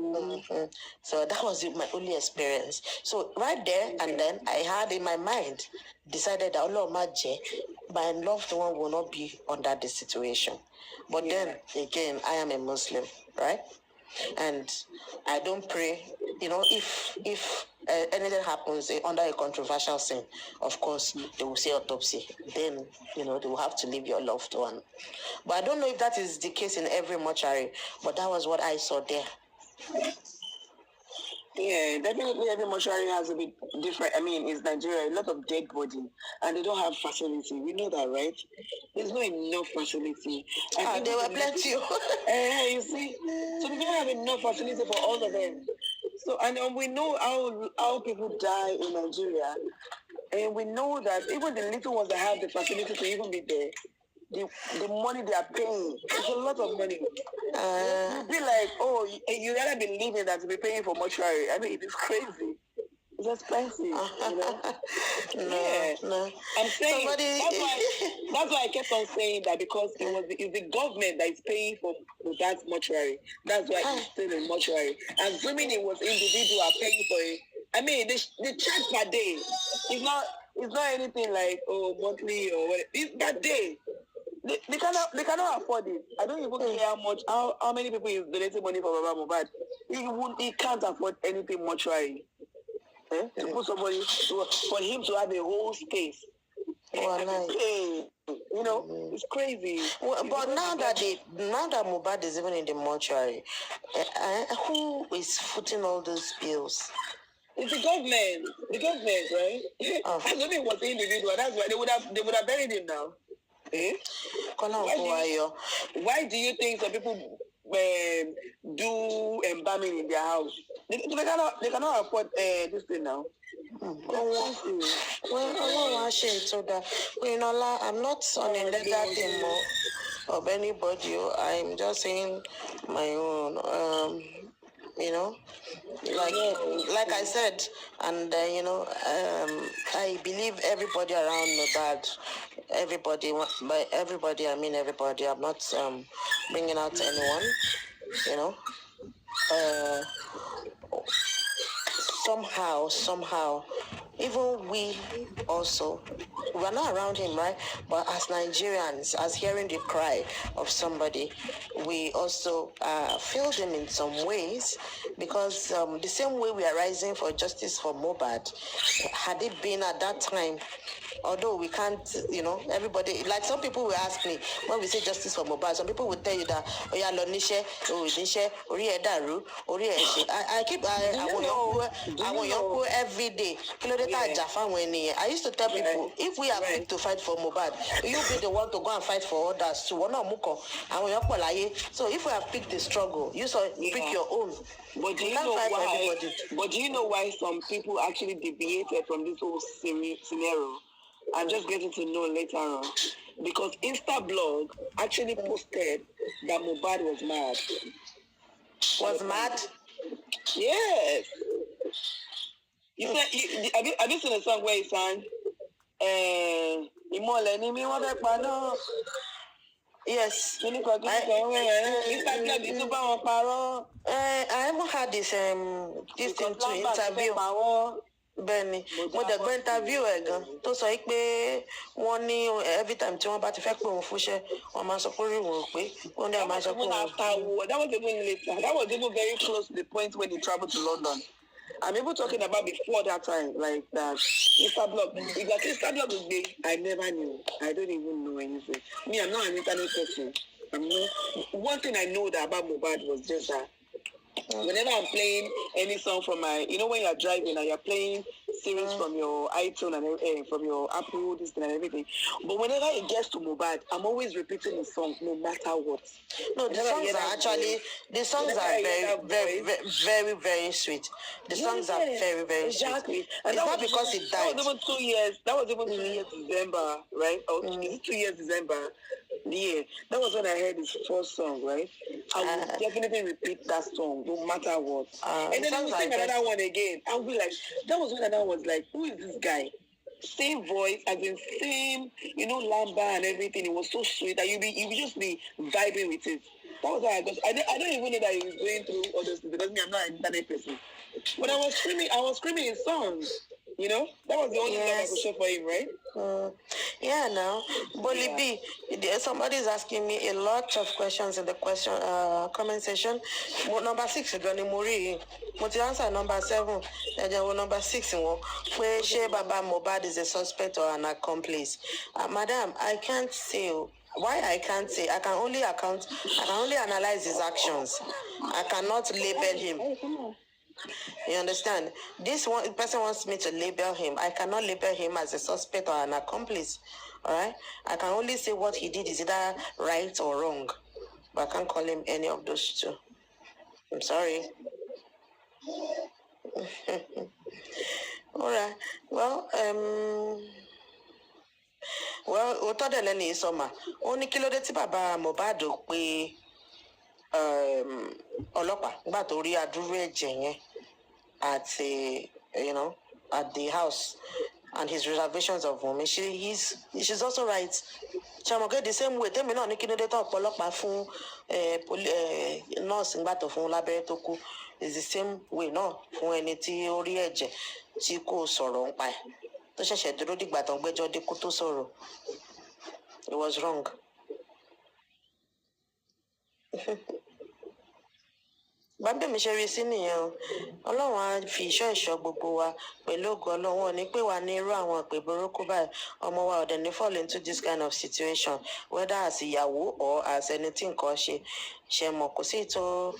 So that was my only experience. So right there and then I had in my mind decided that my loved one will not be under this situation. But then again, I am a Muslim, right? And I don't pray. You know, if anything happens under a controversial sin, of course they will say autopsy. Then you know they will have to leave your loved one. But I don't know if that is the case in every mortuary. But that was what I saw there. Yeah, definitely every mortuary has a bit different. I mean, it's Nigeria, a lot of dead body, and they don't have facility. We know that, right? There's not enough facility. There were plenty. You see, so we don't have enough facility for all of them. So, and we know how people die in Nigeria, and we know that even the little ones that have the facility to even be there, the money they are paying, it's a lot of money. You'd be like, oh, you gotta be living that to be paying for mortuary. I mean, it's crazy. It's expensive, you know. No, no. I'm saying Somebody- that's why I kept on saying that because it's the government that is paying for that mortuary. That's why it's still in mortuary. Assuming it was individual paying for it. I mean, the charge per day is not anything like monthly or what. It's per day. They cannot afford it. I don't even care how many people is donating money for Baba Mohbad. He can't afford anything mortuary. To put somebody for him to have a whole space. You know, it's crazy. Well, but now that Mohbad is even in the mortuary, who is footing all those bills? It's the government, right? I don't think it was the individual. That's why they would have buried him now. Why do you think some people do embalming in their house? They cannot afford this thing now. Well, I'm not on a legal team of anybody. I'm just saying my own. You know, like I said, and I believe everybody around Mohbad. Everybody, by everybody I mean everybody. I'm not bringing out anyone. You know, somehow, even we also, we're not around him, right? But as Nigerians, as hearing the cry of somebody, we also feel them in some ways, because the same way we are rising for justice for Mohbad, had it been at that time, although we can't, everybody, like some people will ask me, when we say justice for Mohbad, some people will tell you that, oh yeah, Lonishe, Ori Edaru, Ori Eshe. I want your every day. I used to tell people, if we are quick to fight for Mohbad, you be the one to go and fight for others too. So if we have picked the struggle, you pick your own. But do you know why some people actually deviated from this whole scenario? I'm just getting to know later on. Because Instablog actually posted that Mohbad was mad. Was mad? Yes. Have you seen a song where he sang, yes. I haven't had this thing to interview. Bẹ́ẹ̀ni, mo dẹ̀ gbọ́ interview ẹ̀ gan tó sọ pé wọ́n ní every time tí wọ́n bá ti fẹ́ pè wọ́n fúnṣẹ́ wọ́n máa sọ pé orí wọn ò pé wọ́n dẹ̀ máa sọ pé wọ́n. That was even later. That was even very close to the point when he traveled to London. I'm even talking about before that time, like that. Instablog. If that Instablog was big, I never knew. I don't even know anything. Me, I'm not an internet person. One thing I know that about Mohbad was just that whenever I'm playing any song from my, when you're driving and you're playing series from your iTunes and from your Apple, this and everything. But whenever it gets to Mohbad, I'm always repeating the song, no matter what. No, the songs are very, very, very, very, very sweet. The songs are very, very exactly. sweet. And it's not because it died. That was even 2 years. That was even 2 years December, right? Or 2 years December. Yeah, that was when I heard his first song, right? I would definitely repeat that song, no matter what. And then I would sing another one again. I would be like, that was when I was like, who is this guy? Same voice, as in same, lamba and everything. It was so sweet that you would just be vibing with it. That was how I got. I don't even know that he was going through all those things because I'm not an internet person. But I was screaming his songs. That was the only thing I could show for him, right? Yeah, now, Bolly B, somebody is asking me a lot of questions in the comment section. Number 6 is Johnny Muri. But the answer number 7, and then number 6 where Baba Mohbad is a suspect or an accomplice. Madam, I can't say. Why I can't say? I can only analyze his actions. I cannot label him. You understand? This one person wants me to label him. I cannot label him as a suspect or an accomplice. All right? I can only say what he did is either right or wrong. But I can't call him any of those two. I'm sorry. All right. Well, Otodele ni Isoma. Ó ní kí ló dé tí bàbá Mohbad pé ọlọ́pàá nígbà tó rí adúrú ẹ̀jẹ̀ yẹn àti at the house and his reservations of Wunmi, she's also right. Ṣàmọ̀kẹ́ the same way tèmi náà ní kí ló dé tó ọ̀pọ̀lọpàá fún nọ́ọ̀sì ńgbà tó fún lábẹ́rẹ́ tó kú is the same way náà fún ẹni tí ó rí ẹ̀jẹ̀ tí kò sọ̀rọ̀ ń pa ẹ̀ tó ṣẹ̀ṣẹ̀ dúró dìgbà tó ń gbẹ́jọ́ dé kó tó sọ̀rọ̀. It was wrong. Bàbá mi ṣe rí sí nìyẹn o. Ọlọ́run á fi ìṣọ́ ìṣọ́ gbogbo wa pẹ̀lú ògo Ọlọ́run ò ní pé wà ní irú àwọn ìpè burúkú báyìí. Ọmọ wa ò dẹ̀ ní fall into this kind of situation whether as ìyàwó or as ẹni tí nǹkan ṣe mọ̀ kò sí tó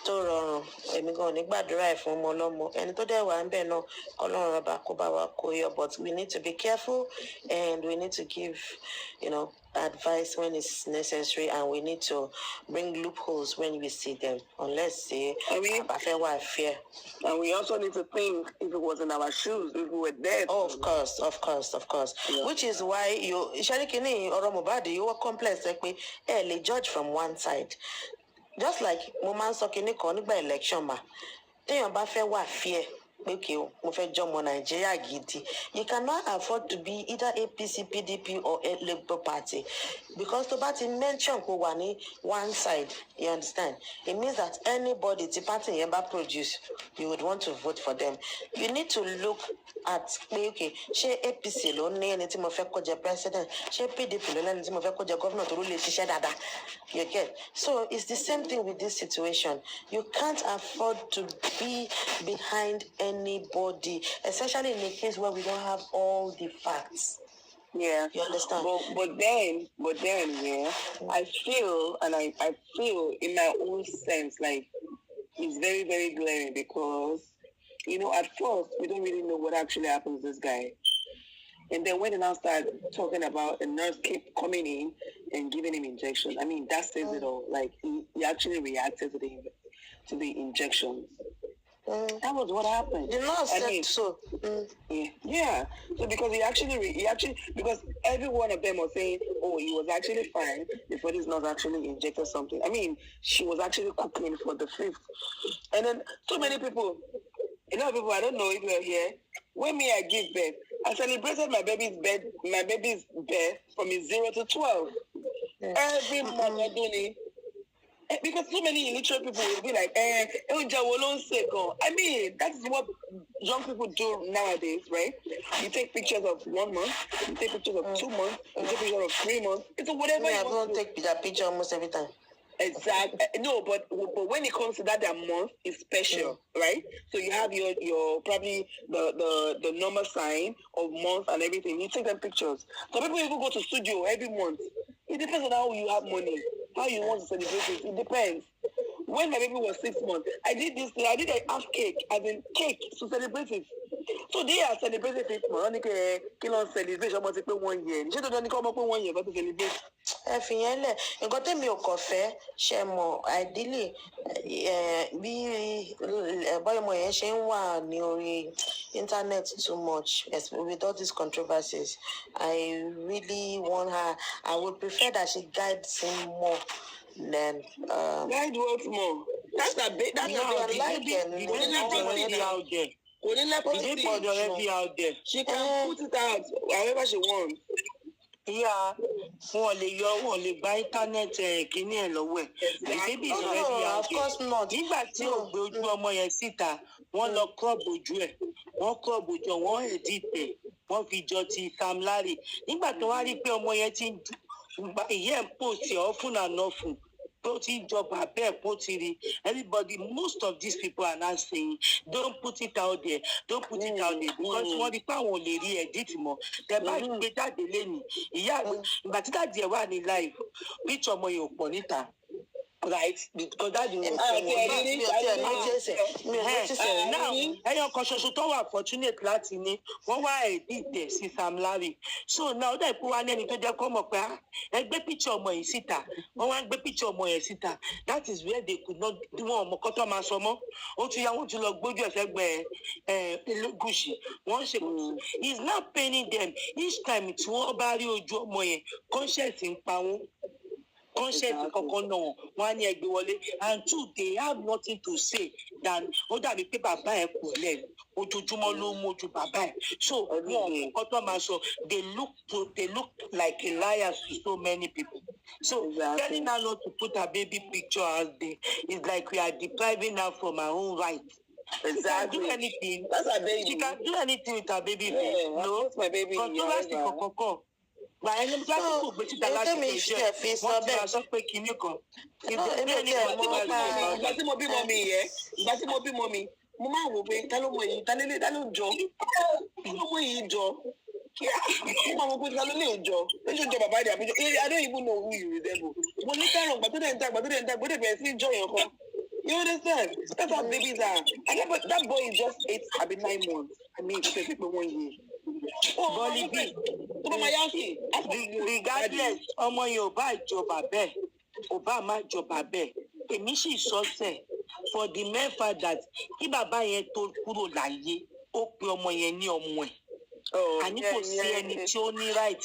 rọrùn. Èmi gan ò ní gbàdúrà ẹ̀ fún ọmọ ọlọ́mọ. Ẹni tó dẹ̀ wà ń bẹ̀ náà k'Ọlọ́run ọba kó bá wa kó yọ, but we need to be careful and we need to give, advice when it's necessary, and we need to bring loopholes when we see them, unless say fear. And we also need to think if it was in our shoes, if we were dead. Oh, of course. Yeah. Which is why Sharikini or Mohbad, you were complex like me. Judge from one side. Just like Moman Sokini Konigba election ma. Téèyàn bá fẹ́ wà fear. Okay, mo fẹ́ jọmọ Nàìjíríà gidi. You cannot afford to be either APC, PDP or a Labour Party, because tó bá ti mention kó wà ní one side, you understand? It means that anybody the party yẹn bá produce, you would want to vote for them. You need to look at okay, ṣé APC ló ní ẹni tí mo fẹ́ kó jẹ president, ṣé PDP ló ní ẹni tí mo fẹ́ kó jẹ governor tó lè ṣiṣẹ́ dáadáa. You get? So it's the same thing with this situation. You can't afford to be behind anybody, especially in a case where we don't have all the facts. Yeah, you understand. But then, yeah, I feel in my own sense like it's very, very glaring because at first we don't really know what actually happened to this guy, and then when they now start talking about a nurse keep coming in and giving him injection, I mean that says it all. Like he actually reacted to the injections. That was what happened. The nurse said so. Yeah. So because he actually because every one of them was saying, oh, he was actually fine before this nurse actually injected something. I mean, she was actually cooking for the fifth. And then so many people, a lot of people, I don't know if you're here. When I give birth, I celebrated my baby's birth from 0 to 12. Every month I do it. Because so many illiterate people will be like, I mean, that's what young people do nowadays, right? You take pictures of 1 month, you take pictures of 2 months, you take pictures of 3 months. It's whatever you want to take that picture almost every time. Exactly. No, but when it comes to that month, it's special, right? So you have your probably the number sign of month and everything. You take them pictures. So people even go to studio every month. It depends on how you have money, how you want to celebrate it. It depends. When my baby was 6 months, I did a half cake, as in cake to celebrate it. So they are celebrating 6 months. Celebration almost 1 year. You don't come up with 1 year, but to celebrate. Ẹ̀fìyẹ́lẹ̀ nǹkan tẹ́mi ò kàn fẹ́ ṣe mọ̀ ideally bí bọ́yọ̀mọ̀ yẹn ṣe ń wà ní orí internet too much with all these controversies. I really want her. I would prefer that she guides him more than. Guide what more? That's a bit. That's out there. She can put it out however she wants. Yeah, wọn lè gba internet kíní ẹ lọ́wọ́ ẹ̀. The baby is already out there. Of course not. Nígbà tí ò gbé ojú ọmọ yẹn síta, wọ́n lọ crop ojú ẹ̀, wọ́n edit ẹ̀, wọ́n fi jọ ti Sam Larry. Nígbà tó wá rí pé ọmọ yẹn ti ìyẹn ń post ẹ̀ often and often. Tó ti jọba bẹ́ẹ̀ kó ti rí. Everybody, most of these people are now saying, don't put it out there, because wọ́n rí pé àwọn ò lè rí edit mọ́. Tẹ bá gbé jáde lẹ́nu, ìyá ìgbà tí dáàdì ẹ̀ wà ní live, picture ọmọ yẹn ò pọ̀ níta. Right, because that is now ẹyọ kan ṣoṣo tó wà fortunate láti ní wọ́n wá edit sí Sam Larry. So now that people wá lẹ́ni tó jẹ́ kó mọ̀ pé ẹ gbé picture ọmọ yìí síta, wọ́n wá gbé picture ọmọ yẹn síta. That is where they could not do wọn ọmọ kọ́tọ́ máa sọ mọ́. Ó ti yá wọ́n ti lọ gbójú ẹ̀fẹ́ gbẹ Elégùṣì. Wọ́n ṣe is not paining them each time tí wọ́n bá rí ojú ọmọ yẹn conscience ń pa wọ́n. conscience kankan náà wọn á ní ẹgbẹ́ wọlé and two they have nothing to say than ó dàbí pé bàbá ẹ̀ kù lẹ̀ ojoojúmọ́ ló ń mójú bàbá ẹ̀ so wọn nǹkan tó máa sọ they look like a liar to so many people so telling her not to put her baby picture out there is like we are depriving her from her own right. Exactly. She can do anything. That's her baby. She can do anything with her baby. No, that's my baby. Controversy for but ẹni tí wọ́n kò gbé síta láti fi jẹ́ wọ́n ti máa sọ pé kinní kan. Ìgbà tí mo bímọ mi yẹ ìgbà tí mo bímọ mi mo máa wò pé ta ló mọ èyí ta ló jọ ta ló mọ èyí jọ mo máa wò pé ta ló lè jọ lójú jọ bàbá rẹ̀ àbíjọ I don't even know who you resemble mo ní kárọ̀ gbà tó dẹ̀ ń dàgbà gbọ́dọ̀ bẹ̀rẹ̀ sí jọ yẹn kan. You understand? That's how babies are. And that boy is just 8, I mean 9 months. I mean, 1 year. Bọ́lí bí regardless ọmọ yẹn ò bá ìjọba bẹ́ẹ̀ ò bá má jọba bẹ́ẹ̀ èmi sì sọ sẹ́ for the mere fact that kí bàbá yẹn tó kúrò láyé ó pe ọmọ yẹn ní ọmọ ẹ̀. àní kò sí ẹni tí ó ní right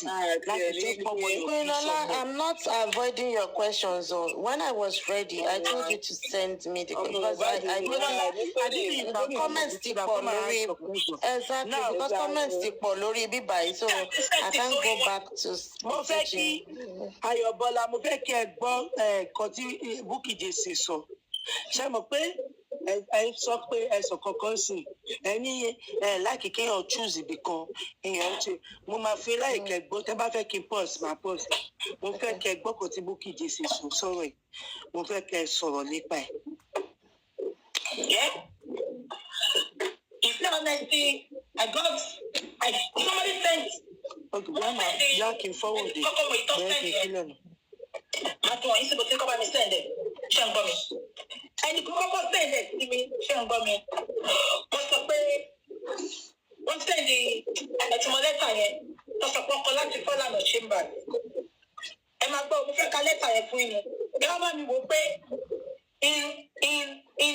láti ṣe fọwọ́ yóò fi sọ. I'm not avoiding your questions. When I was ready, I told you to send me the because I didn't comments ti pọ̀ lórí exactly because comments ti pọ̀ lórí bíbá so I can't go back to. Mo fẹ́ kí Ayọ̀bọ́lá mo fẹ́ kí ẹ gbọ́ ẹ̀kọ́ tí Bukky Jesse sọ ṣe mọ̀ pé ẹ sọ pé ẹsọ kankan sí ẹni láìkí kéèyàn choose ibì kan èèyàn ṣe mo máa fi láìkẹ gbọ́ tẹ́ bá fẹ́ kí n pause máa pause mo fẹ́ kẹ́ gbọ́ kó tí Bukky Jesse sọ sọ̀rọ̀ ẹ̀ mo fẹ́ kẹ́ sọ̀rọ̀ nípa ẹ̀. It's not honesty. Somebody sent. Okay, grandma, yá kí n forward it. Bẹ́ẹ̀ kí n kílẹ̀ nù. Àti wọ̀nyí sì bó ti kọ́ bá mi send ẹ̀ ṣé ń gbọ́ mi. Ẹni kọ́kọ́ send ẹ̀ sí mi ṣé ń gbọ́ mi. Wọ́n sọ pé wọ́n send ẹ̀tìmọ̀ lẹ́tà yẹn tó sọ pé ọkọ láti Fọlànà Chambers. Ẹ máa gbọ́ mo fẹ́ ka lẹ́tà yẹn fún yín. Ẹ wá bá mi wò pé in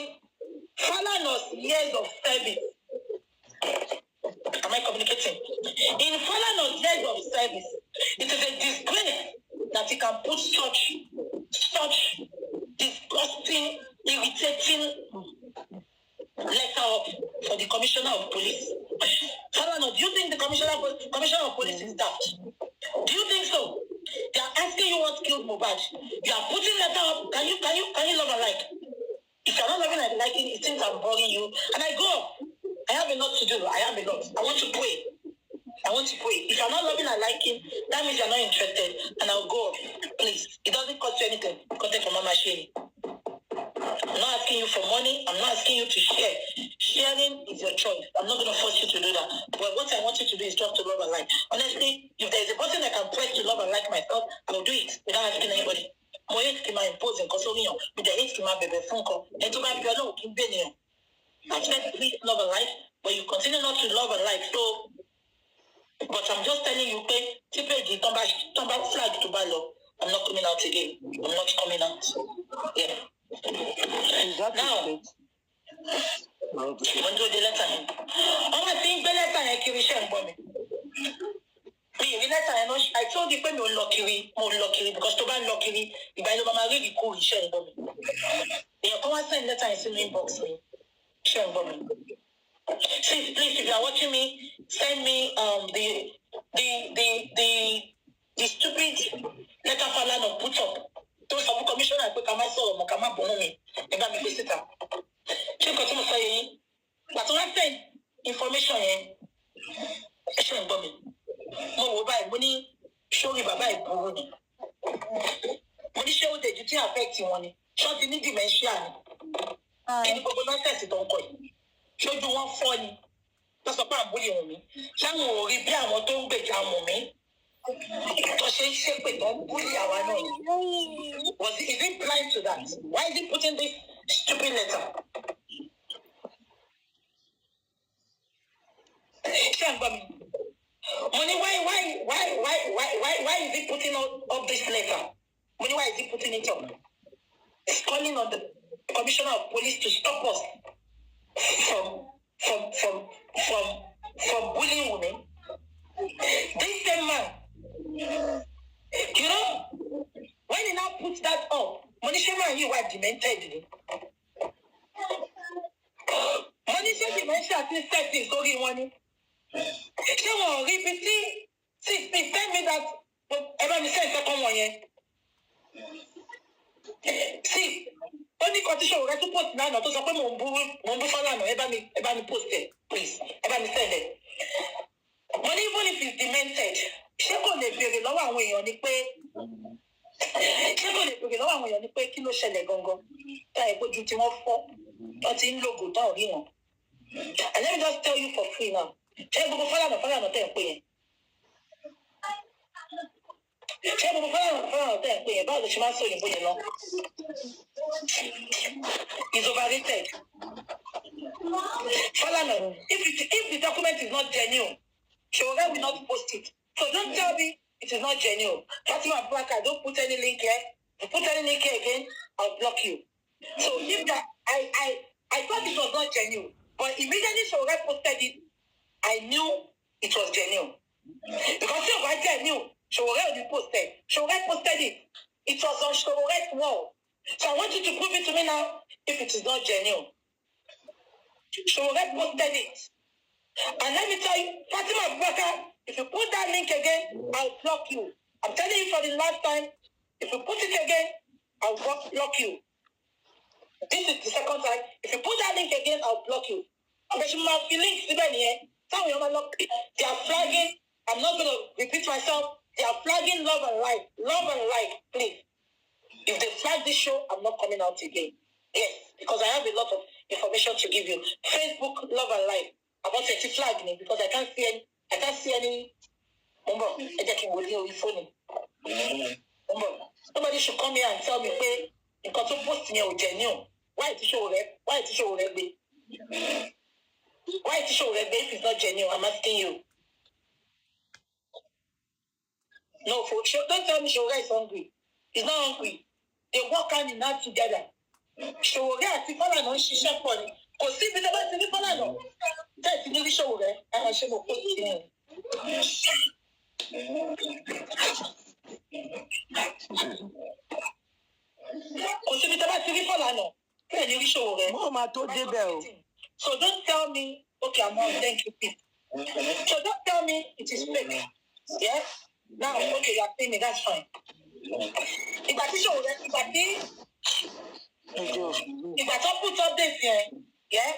Falana's years of service. Am I communicating? In Falana's years of service, it is a disgrace that he can put such disgusting, irritating letter up for the commissioner of police. Falana, do you think the commissioner of police is daft? Do you think so? They are asking you what killed Mohbad. You are putting letter up. Can you love and like? If you're not loving and liking, it seems I'm boring you. And I go up. I have a lot to do. I have a lot. I want to pray. If you're not loving and liking, that means you're not interested. And I'll go up. Please. It doesn't cost you anything. Contact from Mama Shani. I'm not asking you for money. I'm not asking you to share. Sharing is your choice. I'm not going to force you to do that. But what I want you to do is just to love and like. Honestly, if there's a button I can press to love and like myself, I will do it without asking anybody. Mo hate kí máa impose nǹkan sórí yàn, mo dẹ̀ hate kí máa bẹ̀bẹ̀ fún nǹkan. Ẹni tó bá bí Ọlọ́run kí ń bẹ̀ nìyàn. I said please love and like, but you continue not to love and like. So, but I'm just telling you pé tí péjì tán bá flag tó bá lọ, I'm not coming out again. I'm not coming out. Yeah. Now, mo ń dúró de lẹ́tà yẹn. Ọmọ tí ń gbé lẹ́tà yẹn kiri iṣẹ́ ń gbọ́ mi. I told you pé mi ò lọ kiri because tó bá lọ kiri ìgbà yẹn ló máa rí ìkó iṣẹ́ ń gbọ́ mi. Èèyàn kan wá send letter yẹn sínú inbox mi. Iṣẹ́ ń gbọ́ mi. Please, if you are watching me, send me the stupid letter Falana put up. Tó sọ fún commissioner pé ká má sọ̀rọ̀ mọ́ ká má bọ̀ mi. Ẹ bá mi gbé síta. Ṣé nǹkan tí mo sọ yẹn? Gbàtọ́ wá send information yẹn. Iṣẹ́ ń gbọ́ mi. Mo wò báyìí mo ní sórí bàbá ìgboro ni mo ní ṣé ó dèjì tí affect wọn ni ṣọ́ọ̀tì ní dementia ni kí ni gbogbo nọ́ọ̀sẹ̀sì tó ń kọ yìí ṣojú wọn fọ́ ni tó sọ pé àbúlé wọn mi ṣáwọn ò rí bí àwọn tó ń gbèjà wọn mi tó ṣe ń ṣépè tó ń búlì àwa náà ni is he blind to that? Why is he putting this stupid letter? Ṣé ẹ gbọ́ mi? Money, why is he putting up this letter? Money, why is he putting it up? He's calling on the commissioner of police to stop us from bullying women. This same man, when he now put demented. Money ṣé dementia ti setting sórí wọn ni. Ṣé wọn ò rí ibi tí please tell me that ẹ bá mi send second one yẹn. See, only condition rẹ tún post náà tó sọ pé mò ń bú Fálànà ẹ bá mi post ẹ please ẹ bá mi send ẹ. Money even if he's demented, ṣé kò lè béèrè lọ́wọ́ àwọn èèyàn ni pé kí ló ṣẹlẹ̀ gangan tá ìpójú tí wọ́n fọ́ wọ́n ti ń lògùn tán ò rí wọn. And let me just tell you for free now. Ṣé gbogbo Fálànà tẹ̀ ń pè yẹn? Ṣé gbogbo Fálànà tẹ̀ ń pè yẹn? Báwo ló ṣe máa ń sọ òyìnbó yẹn lọ? It's overrated. Fálànà, if the document is not genuine, Showore will not post it. So don't tell me it is not genuine. Fatima Abubakar, don't put any link here. If you put any link here again, I'll block you. So if that, I thought it was not genuine, but immediately Showore posted it, I knew it was genuine. Because if I genuine, Showore will be posted. Showore posted it. It was on Showore's wall. So I want you to prove it to me now if it is not genuine. Showore posted it. And let me tell you, Fatima Abubakar, if you put that link again, I'll block you. I'm telling you for the last time, if you put it again, I'll block you. This is the second time. If you put that link again, I'll block you. But you must be linked to them here. They are flagging. I'm not going to repeat myself. They are flagging love and life. Love and life, please. If they flag this show, I'm not coming out again. Yes, because I have a lot of information to give you. Facebook, love and life. About 30 flag me because I can't see any. Nobody should come here and tell me, hey, you got to post me or genuine. Why to show red? Why to show red? Why to show red if it's not genuine? I'm asking you. No, for sure. Don't tell me Showore is hungry. He's not hungry. They work hand in hand together. Showore àti Fálànà ń ṣiṣẹ́ pọ̀ ni. Kò sí ibi tó bá ti ní Fálànà. Tẹ́ẹ̀ ti ní rí Showore. Àwọn ṣe mo kó sí ni. Kò sí ibi tó bá ti rí Fálànà. Tẹ́ẹ̀ ní rí Showore. Mo máa tó débẹ̀ o. So don't tell me, okay, I'm on, thank you. So don't tell me it is fake. Yeah? Now, okay, you're saying it, that's fine. Ìgbà tí Showore, ìgbà tó put up this here, yeah?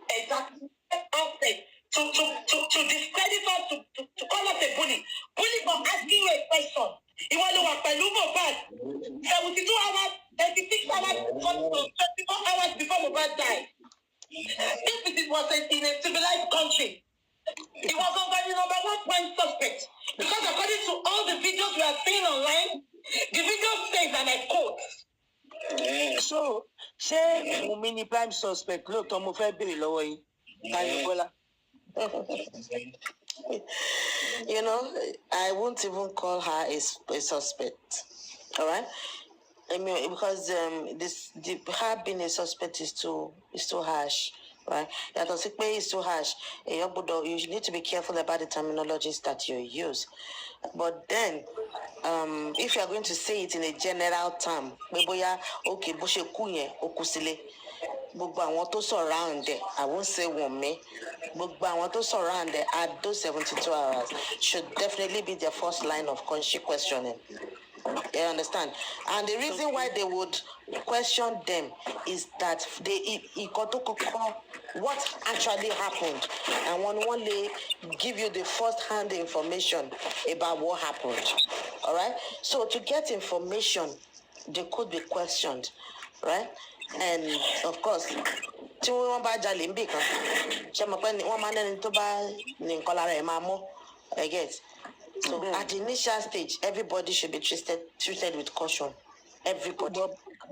Exactly. Outfit to discredit us, to call us a bully. Bully for asking you a question. You want to work by Mohbad 72 hours, 36 hours, 24 hours before Mohbad died. If it was in a civilized country, it was already number 1 point suspect. Because according to all the videos we are seeing online, the video says, and I quote. So, ṣé Wunmi ni prime suspect lóòótọ́ mo fẹ́ béèrè lọ́wọ́ yín? Ayọ̀bọ́lá. You know, I won't even call her a suspect. All right? I mean, because her being a suspect is too harsh. Right? Is too harsh. You need to be careful about the terminologies that you use. But then, if you are going to say it in a general term, okay, gbogbo àwọn tó surround it, I won't say Wunmi, gbogbo àwọn tó surround it at those 72 hours should definitely be their first line of questioning. You understand? And the reason why they would question them is that what actually happened, and when they give you the first-hand information about what happened. All right? So to get information, they could be questioned, right? And of course, tí wọ́n bá jalè níbì kan, ṣé mo pé wọ́n máa ń lẹ́ni tó bá ní nǹkan lára ẹ̀ máa mọ́, I guess. So at the initial stage, everybody should be treated with caution. Everybody.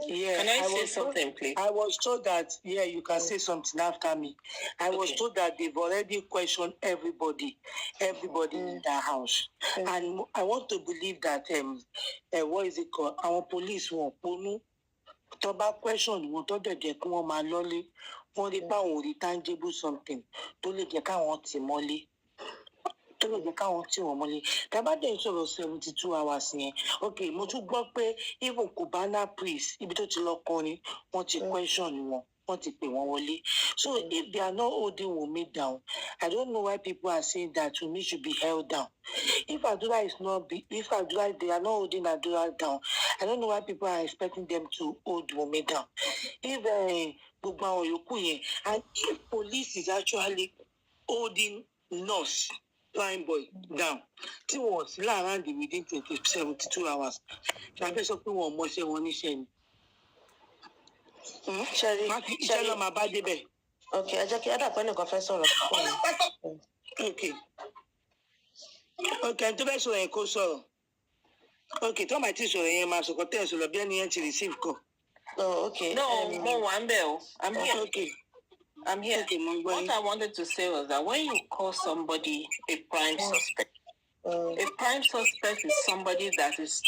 Yeah. Can I say something, please? I was told that, yeah, you can say something after me. I was told that they've already questioned everybody in the house. And I want to believe that, what is it called? Our police won't ponu. To bá question wọn tó dẹ̀ jẹ́ kí wọ́n máa lọ́lé, wọ́n rí báwọn ò rí tangible something tó lè jẹ́ káwọn tì mọ́lé. tó lè jẹ́ káwọn tí wọ́n mọ́lé tábà dẹ̀ sọ̀rọ̀ 72 hours yẹn ok mo tún gbọ́ pé even Cubana priest ibi tó ti lọ kọrin wọ́n ti question wọ́n ti pè wọ́n wọlé so if they are not holding Wunmi down I don't know why people are saying that Wunmi should be held down if Adura they are not holding Adura down I don't know why people are expecting them to hold Wunmi down if gbogbo àwọn yòókù yẹn and if police is actually holding nurse prime boy down tí wọn sí láàárín the within 72 hours ṣàfẹ́ sọ pé wọn mọṣẹ́ wọn níṣẹ́ ni. iṣẹ́ ló máa bá débẹ̀. ok ẹ jẹ́ kí ẹ dàpẹ́ nìkan fẹ́ sọ̀rọ̀ ok tó fẹ́ sọ̀rọ̀ yẹn kó sọ̀rọ̀ ok tó máa ti sọ̀rọ̀ yẹn máa sọ̀kọ̀ tẹ̀ sọ̀rọ̀ bí ẹni yẹn ti receive call. oh ok No, no, I'm here. I'm here. Okay. I'm here. Okay, What I wanted to say was that when you call somebody a prime suspect, a prime suspect is somebody that is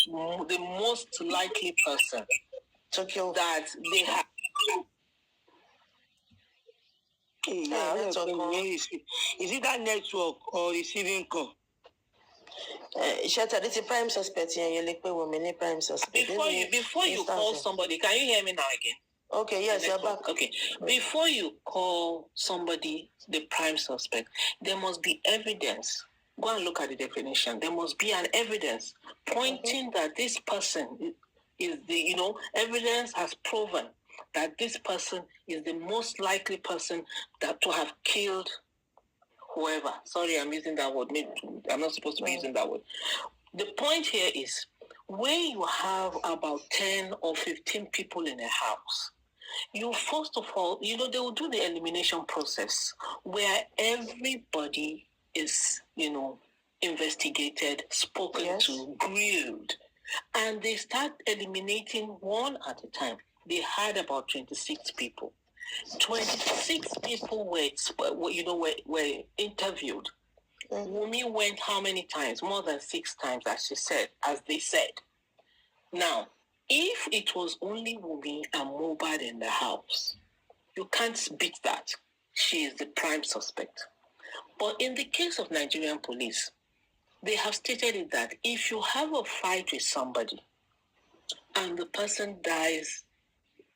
the most likely person to kill that they have. Is it that network or receiving call? iṣẹ́ tẹ̀lé ti prime suspect yẹn yẹn lè pé Wunmi ní prime suspect. Before you call somebody, can you hear me now again? Okay, yes, you're back. Okay. Before you call somebody the prime suspect, there must be evidence. Go and look at the definition. There must be an evidence pointing that this person is evidence has proven that this person is the most likely person that to have killed whoever. Sorry, I'm using that word. Maybe I'm not supposed to be using that word. The point here is when you have about 10 or 15 people in a house, you first of all, they will do the elimination process where everybody is, investigated, spoken to, grilled, and they start eliminating one at a time. They had about 26 people. 26 people were interviewed. Wunmi went how many times? More than 6 times, as they said. Now, if it was only Wunmi and Mohbad in the house, you can't beat that. She is the prime suspect. But in the case of Nigerian police, they have stated it that if you have a fight with somebody and the person dies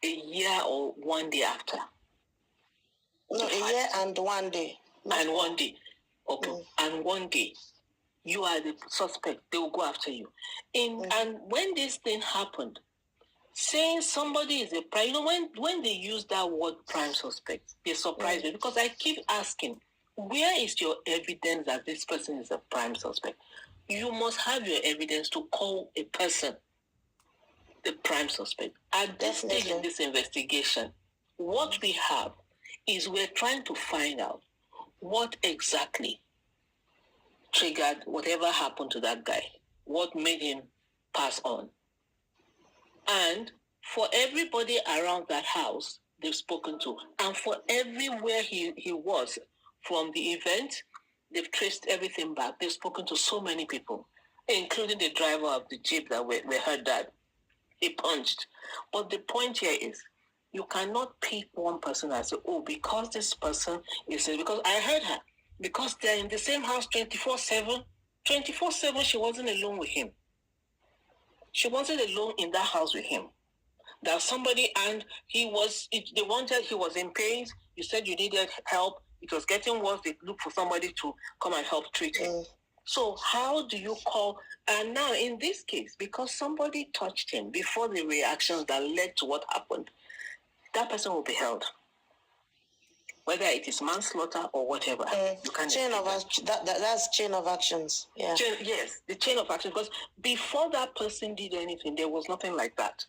a year or 1 day after. No, a year and 1 day. And 1 day. Okay. And 1 day. You are the suspect. They will go after you. And when this thing happened, saying somebody is a prime, when they use that word prime suspect, they surprise me because I keep asking, where is your evidence that this person is a prime suspect? You must have your evidence to call a person the prime suspect. At this stage in this investigation, what we have is we're trying to find out what exactly triggered whatever happened to that guy, what made him pass on. And for everybody around that house, they've spoken to. And for everywhere he was, from the event, they've traced everything back. They've spoken to so many people, including the driver of the Jeep that we heard that he punched. But the point here is, you cannot pick one person and say, because this person is, because I heard her, because they're in the same house 24/7. 24/7, she wasn't alone with him. She wasn't alone in that house with him. That somebody, and he was in pain. You said you needed help. It was getting worse. They looked for somebody to come and help treat him. So how do you call? And now in this case, because somebody touched him before the reactions that led to what happened, that person will be held. Whether it is manslaughter or whatever. You can't that's chain of actions. Yeah. Yes, the chain of action. Because before that person did anything, there was nothing like that.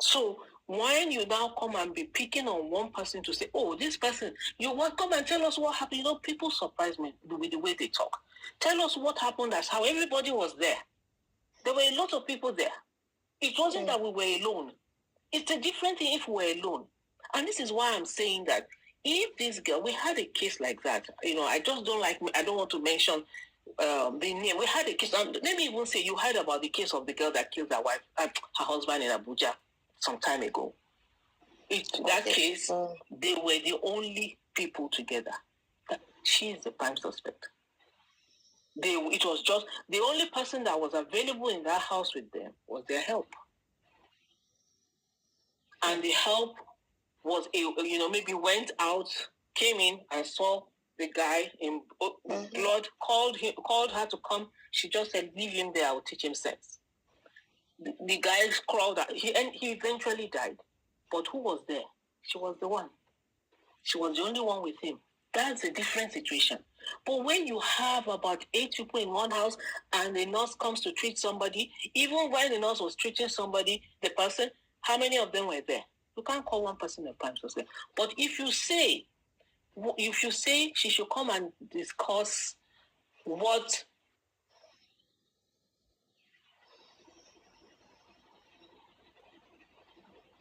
So when you now come and be picking on one person to say, this person, you want come and tell us what happened. People surprise me with the way they talk. Tell us what happened. That's how everybody was there. There were a lot of people there. It wasn't that we were alone. It's a different thing if we're alone. And this is why I'm saying that if this girl, we had a case like that, I just don't I don't want to mention the name. We had a case, let me even say, you heard about the case of the girl that killed her wife, her husband in Abuja some time ago. That case, they were the only people together. She is the prime suspect. it was just the only person that was available in that house with them was their help. And the help was, maybe went out, came in and saw the guy in blood, called her to come. She just said, leave him there, I will teach him sense. The guy crawled out. He eventually died. But who was there? She was the one. She was the only one with him. That's a different situation. But when you have about 8 people in one house and the nurse comes to treat somebody, even when the nurse was treating somebody, the person, how many of them were there? You can't call one person a prime suspect. But if you say she should come and discuss what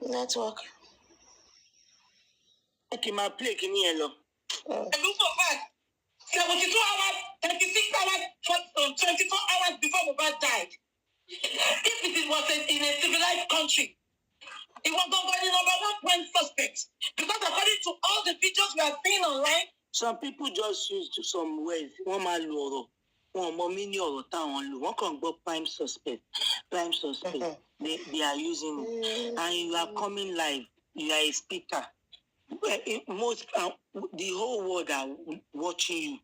network. Okay, my play can hear you. I look for fact 72 hours, 36 hours, 24 hours before Mohbad died. If it was in a civilized country, it was the number 1 prime suspect. Because according to all the videos we have seen online, some people just use some words. One man loro, one more mini or town. One can go prime suspect. Prime suspect. They are using it, and you are coming live. You are a speaker. Most the whole world are watching you.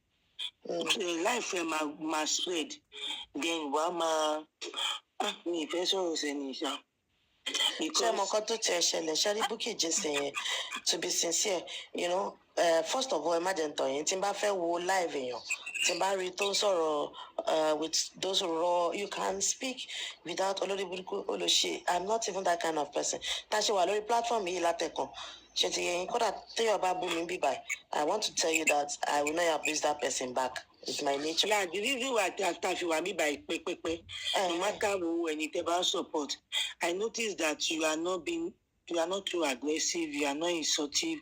The life must spread. Then Wama, me person was in to be sincere, first of all, imagine Timba Fair will live in you. Timba returns or with those raw, you can speak without Oloshi. I'm not even that kind of person. Tashi Walori platform, I want to tell you that I will not abuse that person back. It's my nature. Yeah, the reason why I feel me by no matter who any support, I noticed that you are not too aggressive, you are not insultive,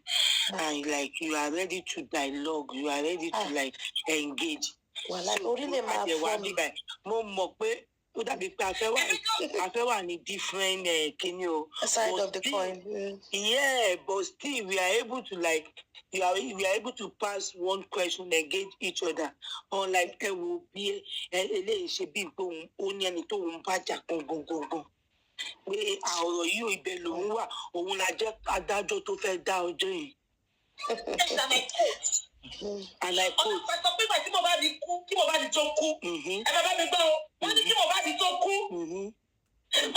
and like you are ready to dialogue, you are ready to engage. Well, like really would that be I feel one different side of the coin. Yeah, but still we are able to we are able to pass one question, engage each other. Unlike it will be should be only any to go. We our you belong or la just adájọ́ tó fẹ́ dá ọjọ́ yìí. And I quote. Tí mo bá di tó kú. Ẹ bá mi gbọ́ o. Wọ́n ní tí mo bá di tó kú.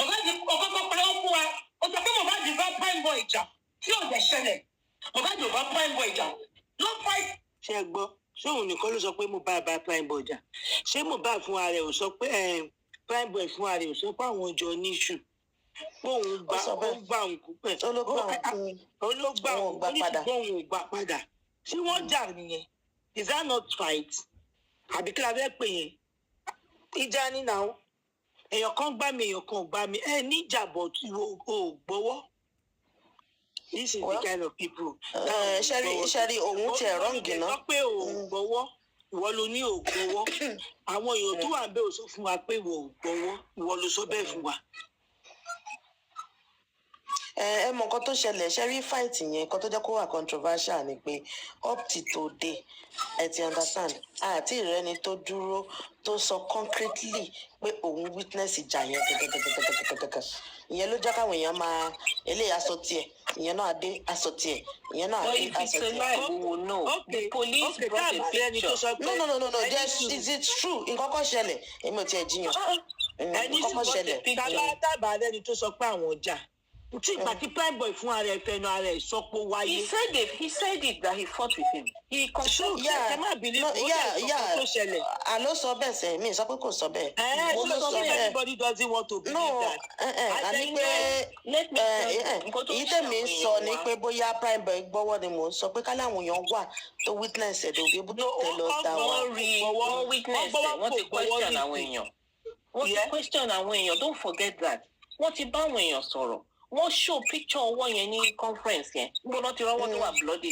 Ọ̀gá ọ̀kọ́kọ́ pẹ̀lú ọkùnrin wa. Ó sọ pé mo bá di bá prime boy ìjà. Tí ò dẹ̀ ṣẹlẹ̀. Ọ̀gá di bá prime boy ìjà. No fight. Ṣé gbọ́? Ṣé òun nìkan ló sọ pé mo bá prime boy ìjà? Ṣé mo bá fún ara ẹ̀ ò sọ pé prime boy fún ara ẹ̀ ò sọ pé àwọn ọjọ́ ní ṣù? Òun gbà òun kú pẹ̀. Olóògbà òun gbà padà. Ṣé wọ́n jà nìyẹn? Is that not right? Àbí kí la fẹ́ pè yẹn? Ìjà ni náà. Èèyàn kan gbá mi, èèyàn kan ò gbá mi. Níjà bọ̀ tí o gbọ́wọ́. This is the kind of people. Ṣẹ́rí òun ti ẹ̀rọ ń gìnà. Wọ́n pé o gbọ́wọ́, ìwọ ló ní o gbọ́wọ́. Àwọn èèyàn tó wà ń bẹ̀ ò sọ fún wa pé ìwọ ò gbọ́wọ́, ìwọ ló sọ bẹ́ẹ̀ fún wa. Mọ nǹkan tó ṣẹlẹ̀ ṣẹ́rí fight yẹn nǹkan tó jẹ́ kó wà controversial ni pé up till today ẹ ti understand àti ìrẹ́ni tó dúró tó sọ concretely pé òun witness ìjà yẹn gẹ́gẹ́gẹ́gẹ́gẹ́gẹ́gẹ́ ìyẹn ló jẹ́ káwọn èèyàn máa eléyà aṣọ tiẹ̀ ìyẹn náà dé aṣọ tiẹ̀ ìyẹn náà dé aṣọ tiẹ̀. The police brought a picture. No. Is it true? Nǹkan kan ṣẹlẹ̀ èmi ò tiẹ̀ jiyàn. Nǹkan kan ṣẹlẹ̀. Tábà lẹ́ni tó sọ pé àwọn ọjà. Tí prime boy fún ara ẹ̀ fẹnu ara ẹ̀ sọ pé wáyé. He said it that he fought with him. He confessed. Àló sọ bẹ́ẹ̀ sẹ́yìn mi sọ pé kò sọ bẹ́ẹ̀. Everybody doesn't want to believe that. Àní pé èyí tèmi ń sọ ni pé bóyá prime boy gbọ́wọ́ ni mò ń sọ pé ká láwọn èèyàn wà tó witness ẹ̀ tó bí able to tell us that one. Wọ́n witness ẹ̀ wọ́n ti question àwọn èèyàn. Wọ́n ti question àwọn èèyàn. Don't forget that. Wọ́n ti bá àwọn èèyàn sọ̀rọ̀. Wọ́n show picture ọwọ́ yẹn ní conference yẹn. Gbọ́dọ̀ ti rọ́wọ́ tó wà bloody.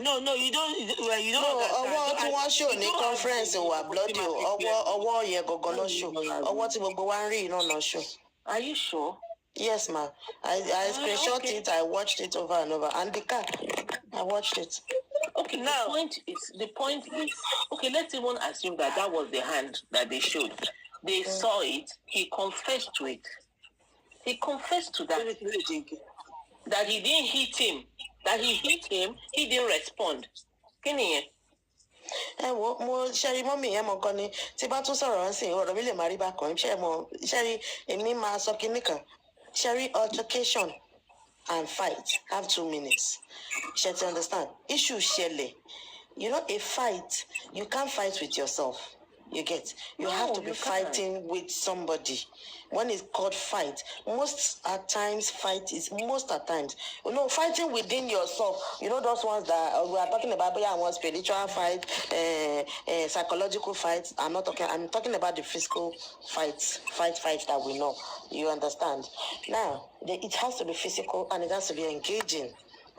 No, you don't understand. Ọwọ́ tí wọ́n show ní conference wà bloody o. Ọwọ́ yẹn gangan lọ show. Ọwọ́ tí gbogbo wa ń rí iná lọ show. Are you sure? Yes, ma. I screenshot it. I watched it over and over. And the car, I watched it. Okay, Now- the point is, okay, let's even assume that was the hand that they showed. They saw it, he confessed to it. He confessed to that he didn't hit him. That he hit him, he didn't respond. Kini? ẹ wo mo ṣẹ́rí mọ́mì ẹ̀ mọ̀ kan ni tí bá tún sọ̀rọ̀ ń sìn ọ̀rọ̀ mi lè má rí bákan ṣẹ́rí èmi máa sọ kinní kan ṣẹ́rí altercation and fight have 2 minutes ṣe ti understand issue ṣẹlẹ̀ you know a fight you can't fight with yourself you get you have to be fighting with somebody when it's called fight most at times you know fighting within yourself you know those ones that we are talking about one spiritual fight psychological fight I'm talking about the physical fight that we know you understand now it has to be physical and it has to be engaging.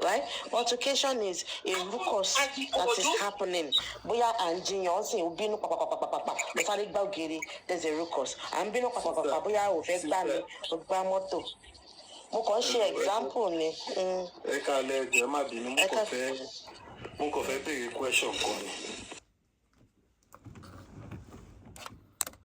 Right? Altercation is a ruckus that is happening. Boya and Jinyon there's a ruckus. And Bino Boya Moto. Mo kàn ṣe example ni. Ẹ ká lẹ ẹgbẹ́ má bínú mo kàn fẹ́ béèrè question kan ni.